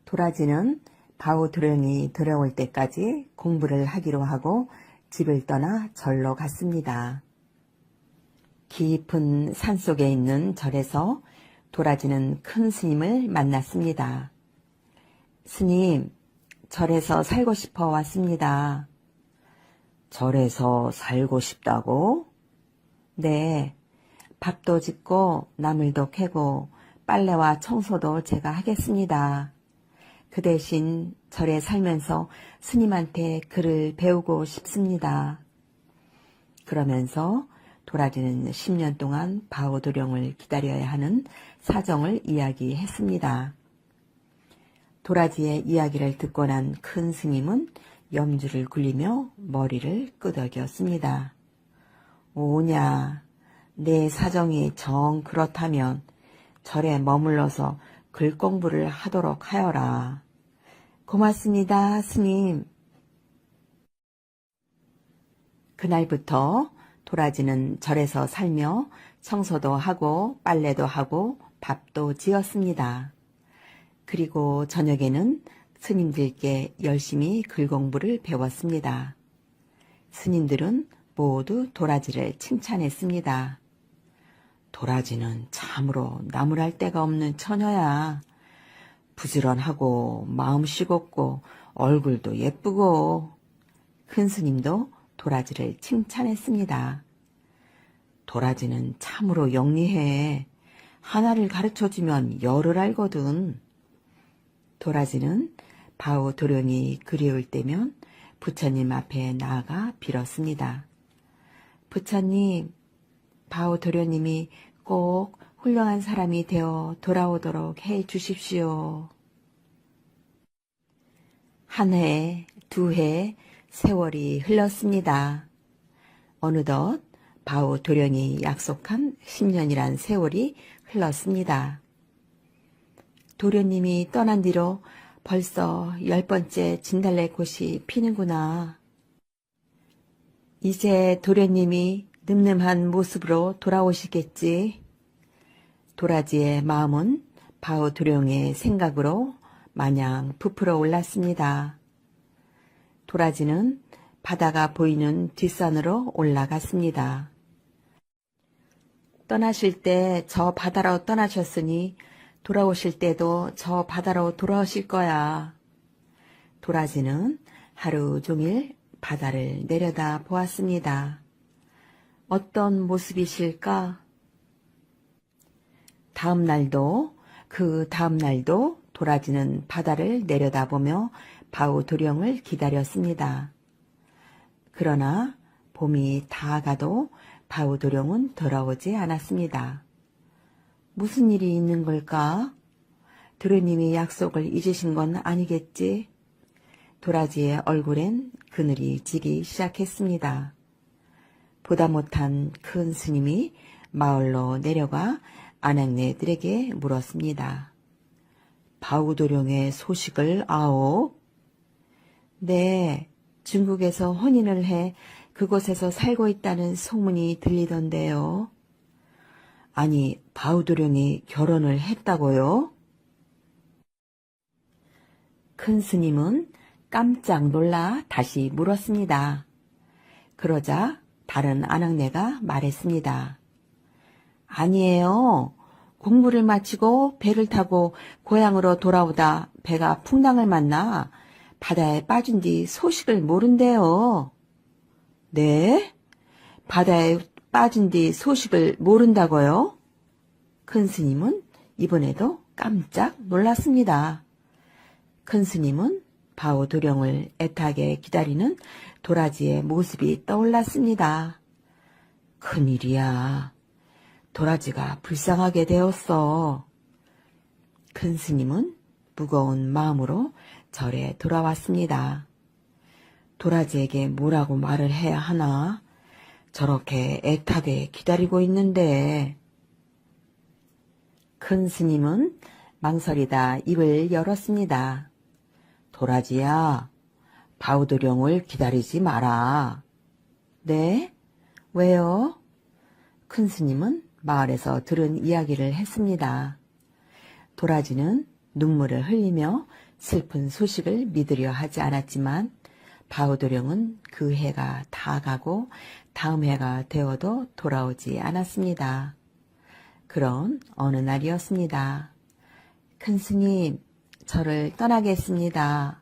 도라지는 바오도령이 돌아올 때까지 공부를 하기로 하고 집을 떠나 절로 갔습니다. 깊은 산속에 있는 절에서 도라지는 큰 스님을 만났습니다. 스님, 절에서 살고 싶어 왔습니다. 절에서 살고 싶다고? 네, 밥도 짓고 나물도 캐고 빨래와 청소도 제가 하겠습니다. 그 대신 절에 살면서 스님한테 글을 배우고 싶습니다. 그러면서 도라지는 10년 동안 바오도령을 기다려야 하는 사정을 이야기했습니다. 도라지의 이야기를 듣고 난 큰 스님은 염주를 굴리며 머리를 끄덕였습니다. 오냐, 내 사정이 정 그렇다면 절에 머물러서 글 공부를 하도록 하여라. 고맙습니다, 스님. 그날부터 도라지는 절에서 살며 청소도 하고 빨래도 하고 밥도 지었습니다. 그리고 저녁에는 스님들께 열심히 글 공부를 배웠습니다. 스님들은 모두 도라지를 칭찬했습니다. 도라지는 참으로 나무랄 데가 없는 처녀야. 부지런하고 마음씨 곱고 얼굴도 예쁘고. 큰 스님도 도라지를 칭찬했습니다. 도라지는 참으로 영리해. 하나를 가르쳐주면 열을 알거든. 도라지는 바오도령이 그리울 때면 부처님 앞에 나아가 빌었습니다. 부처님, 바오도령님이 꼭 훌륭한 사람이 되어 돌아오도록 해 주십시오. 한 해, 두 해, 세월이 흘렀습니다. 어느덧 바오도령이 약속한 10년이란 세월이 흘렀습니다. 도련님이 떠난 뒤로 벌써 10번째 진달래꽃이 피는구나. 이제 도련님이 늠름한 모습으로 돌아오시겠지. 도라지의 마음은 바오도령의 생각으로 마냥 부풀어 올랐습니다. 도라지는 바다가 보이는 뒷산으로 올라갔습니다. 떠나실 때 저 바다로 떠나셨으니 돌아오실 때도 저 바다로 돌아오실 거야. 도라지는 하루 종일 바다를 내려다 보았습니다. 어떤 모습이실까? 다음 날도 그 다음 날도 도라지는 바다를 내려다보며 바오도령을 기다렸습니다. 그러나 봄이 다 가도 바오도령은 돌아오지 않았습니다. 무슨 일이 있는 걸까? 도련님이 약속을 잊으신 건 아니겠지? 도라지의 얼굴엔 그늘이 지기 시작했습니다. 보다 못한 큰 스님이 마을로 내려가 안악내들에게 물었습니다. 바오도령의 소식을 아오? 네, 중국에서 혼인을 해 그곳에서 살고 있다는 소문이 들리던데요. 아니, 바오도령이 결혼을 했다고요? 큰 스님은 깜짝 놀라 다시 물었습니다. 그러자 다른 안악내가 말했습니다. 아니에요. 공부를 마치고 배를 타고 고향으로 돌아오다 배가 풍랑을 만나 바다에 빠진 뒤 소식을 모른대요. 네? 바다에 빠진 뒤 소식을 모른다고요? 큰 스님은 이번에도 깜짝 놀랐습니다. 큰 스님은 바오 도령을 애타게 기다리는 도라지의 모습이 떠올랐습니다. 큰일이야. 도라지가 불쌍하게 되었어. 큰 스님은 무거운 마음으로 절에 돌아왔습니다. 도라지에게 뭐라고 말을 해야 하나? 저렇게 애타게 기다리고 있는데. 큰 스님은 망설이다 입을 열었습니다. 도라지야, 바오도령을 기다리지 마라. 네? 왜요? 큰 스님은 마을에서 들은 이야기를 했습니다. 도라지는 눈물을 흘리며 슬픈 소식을 믿으려 하지 않았지만 바오도령은 그 해가 다 가고 다음 해가 되어도 돌아오지 않았습니다. 그런 어느 날이었습니다. 큰 스님, 저를 떠나겠습니다.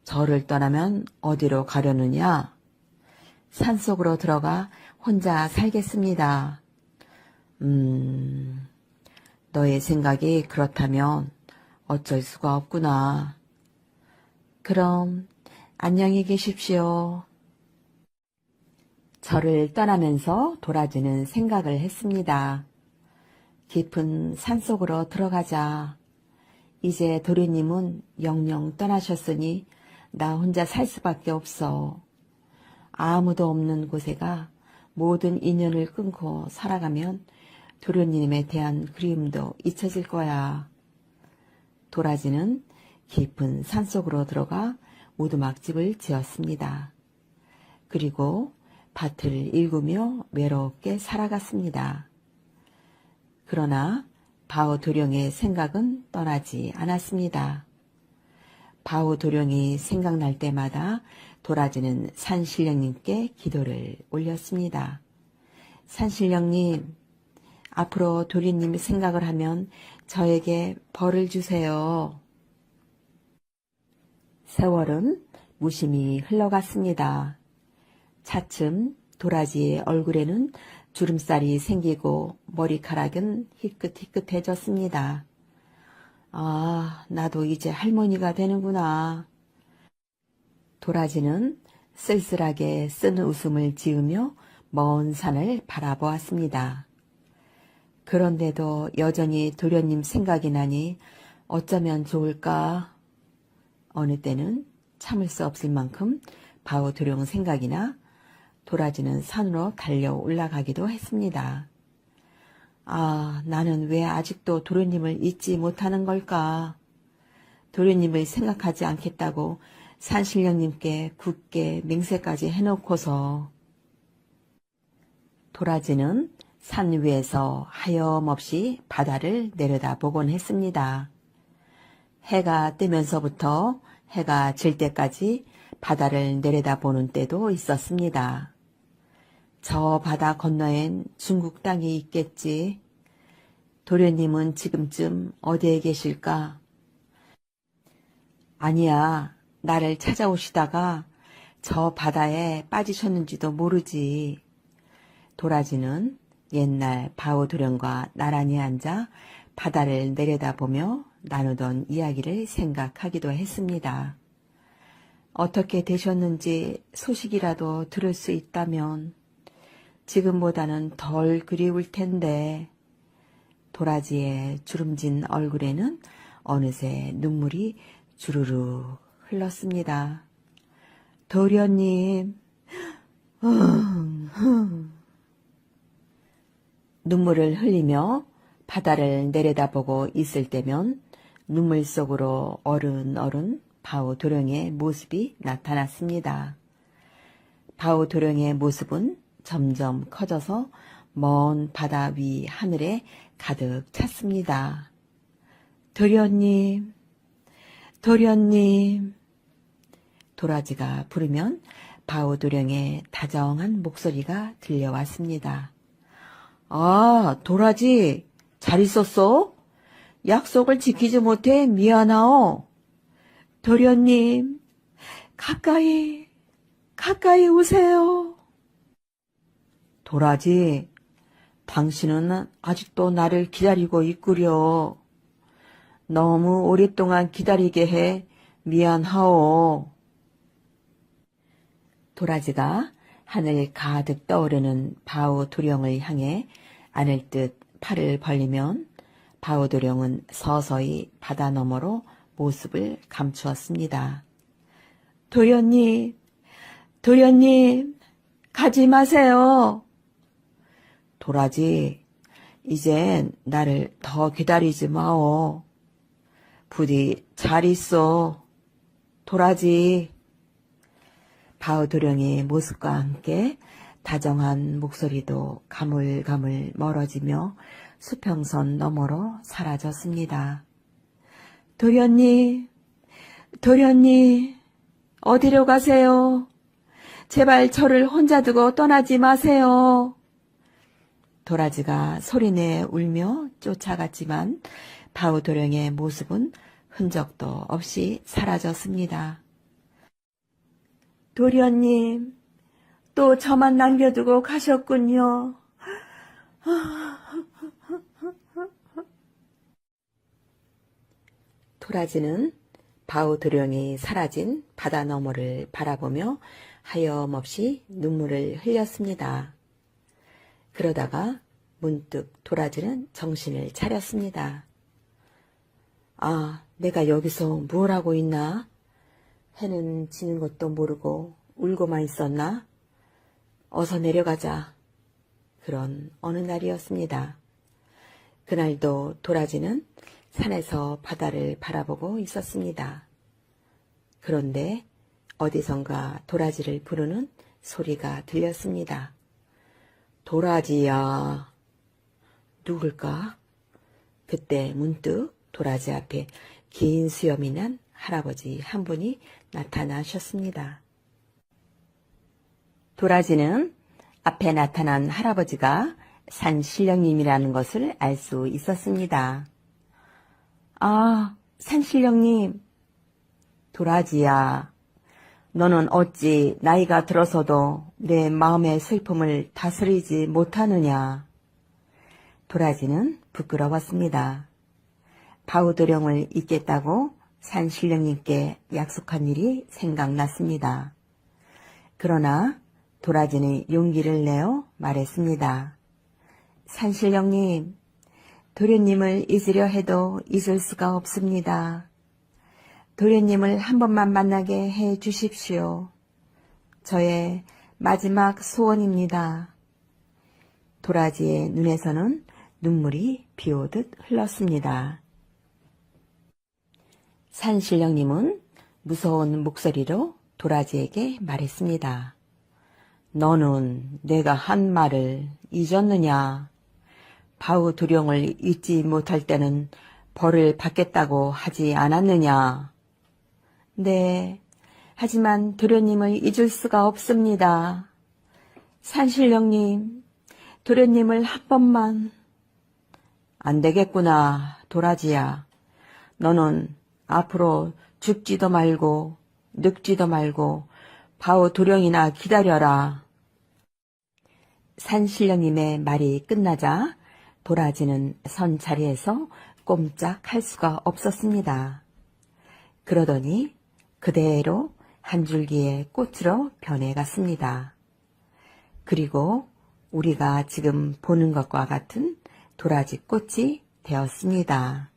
저를 떠나면 어디로 가려느냐? 산속으로 들어가 혼자 살겠습니다. 너의 생각이 그렇다면 어쩔 수가 없구나. 그럼 안녕히 계십시오. 저를 떠나면서 도라지는 생각을 했습니다. 깊은 산속으로 들어가자. 이제 도련님은 영영 떠나셨으니 나 혼자 살 수밖에 없어. 아무도 없는 곳에가 모든 인연을 끊고 살아가면 도련님에 대한 그리움도 잊혀질 거야. 도라지는 깊은 산속으로 들어가 오두막집을 지었습니다. 그리고 밭을 일구며 외롭게 살아갔습니다. 그러나 바오 도령의 생각은 떠나지 않았습니다. 바오 도령이 생각날 때마다 도라지는 산신령님께 기도를 올렸습니다. 산신령님, 앞으로 도련님이 생각을 하면 저에게 벌을 주세요. 세월은 무심히 흘러갔습니다. 차츰 도라지의 얼굴에는 주름살이 생기고 머리카락은 희끗희끗해졌습니다. 아, 나도 이제 할머니가 되는구나. 도라지는 쓸쓸하게 쓴 웃음을 지으며 먼 산을 바라보았습니다. 그런데도 여전히 도련님 생각이 나니 어쩌면 좋을까? 어느 때는 참을 수 없을 만큼 바오 도령 생각이나 도라지는 산으로 달려 올라가기도 했습니다. 아, 나는 왜 아직도 도련님을 잊지 못하는 걸까? 도련님을 생각하지 않겠다고 산신령님께 굳게 맹세까지 해놓고서. 도라지는 산 위에서 하염없이 바다를 내려다보곤 했습니다. 해가 뜨면서부터 해가 질 때까지 바다를 내려다보는 때도 있었습니다. 저 바다 건너엔 중국 땅이 있겠지. 도련님은 지금쯤 어디에 계실까? 아니야, 나를 찾아오시다가 저 바다에 빠지셨는지도 모르지. 도라지는 옛날 바오 도령과 나란히 앉아 바다를 내려다보며 나누던 이야기를 생각하기도 했습니다. 어떻게 되셨는지 소식이라도 들을 수 있다면 지금보다는 덜 그리울 텐데. 도라지의 주름진 얼굴에는 어느새 눈물이 주르륵 흘렀습니다. 도련님, 눈물을 흘리며 바다를 내려다보고 있을 때면 눈물 속으로 어른어른 바오 도령의 모습이 나타났습니다. 바오 도령의 모습은 점점 커져서 먼 바다 위 하늘에 가득 찼습니다. 도련님, 도련님. 도라지가 부르면 바오 도령의 다정한 목소리가 들려왔습니다. 아, 도라지, 잘 있었어? 약속을 지키지 못해 미안하오. 도련님, 가까이 오세요. 도라지, 당신은 아직도 나를 기다리고 있구려. 너무 오랫동안 기다리게 해 미안하오. 도라지가 하늘 가득 떠오르는 바우도령을 향해 안을 듯 팔을 벌리면 바우도령은 서서히 바다 너머로 모습을 감추었습니다. 도련님, 가지 마세요. 도라지, 이젠 나를 더 기다리지 마오. 부디 잘 있어. 도라지. 바우도령의 모습과 함께 다정한 목소리도 가물가물 멀어지며 수평선 너머로 사라졌습니다. 도련님, 어디로 가세요? 제발 저를 혼자 두고 떠나지 마세요. 도라지가 소리내 울며 쫓아갔지만 바우도령의 모습은 흔적도 없이 사라졌습니다. 도련님, 또 저만 남겨두고 가셨군요. 도라지는 바우도령이 사라진 바다 너머를 바라보며 하염없이 눈물을 흘렸습니다. 그러다가 문득 도라지는 정신을 차렸습니다. 아, 내가 여기서 뭘 하고 있나? 해는 지는 것도 모르고 울고만 있었나? 어서 내려가자. 그런 어느 날이었습니다. 그날도 도라지는 산에서 바다를 바라보고 있었습니다. 그런데 어디선가 도라지를 부르는 소리가 들렸습니다. 도라지야. 누굴까? 그때 문득 도라지 앞에 긴 수염이 난 할아버지 한 분이 나타나셨습니다. 도라지는 앞에 나타난 할아버지가 산신령님이라는 것을 알 수 있었습니다. 아, 산신령님. 도라지야, 너는 어찌 나이가 들어서도 내 마음의 슬픔을 다스리지 못하느냐. 도라지는 부끄러웠습니다. 바우도령을 잊겠다고 산신령님께 약속한 일이 생각났습니다. 그러나 도라지는 용기를 내어 말했습니다. 산신령님, 도련님을 잊으려 해도 잊을 수가 없습니다. 도련님을 한 번만 만나게 해 주십시오. 저의 마지막 소원입니다. 도라지의 눈에서는 눈물이 비오듯 흘렀습니다. 산신령님은 무서운 목소리로 도라지에게 말했습니다. 너는 내가 한 말을 잊었느냐? 바우도령을 잊지 못할 때는 벌을 받겠다고 하지 않았느냐? 네, 하지만 도련님을 잊을 수가 없습니다. 산신령님, 도련님을 한 번만. 안 되겠구나, 도라지야. 너는 앞으로 죽지도 말고 늙지도 말고 바우도령이나 기다려라. 산신령님의 말이 끝나자 도라지는 선 자리에서 꼼짝할 수가 없었습니다. 그러더니 그대로 한 줄기의 꽃으로 변해갔습니다. 그리고 우리가 지금 보는 것과 같은 도라지 꽃이 되었습니다.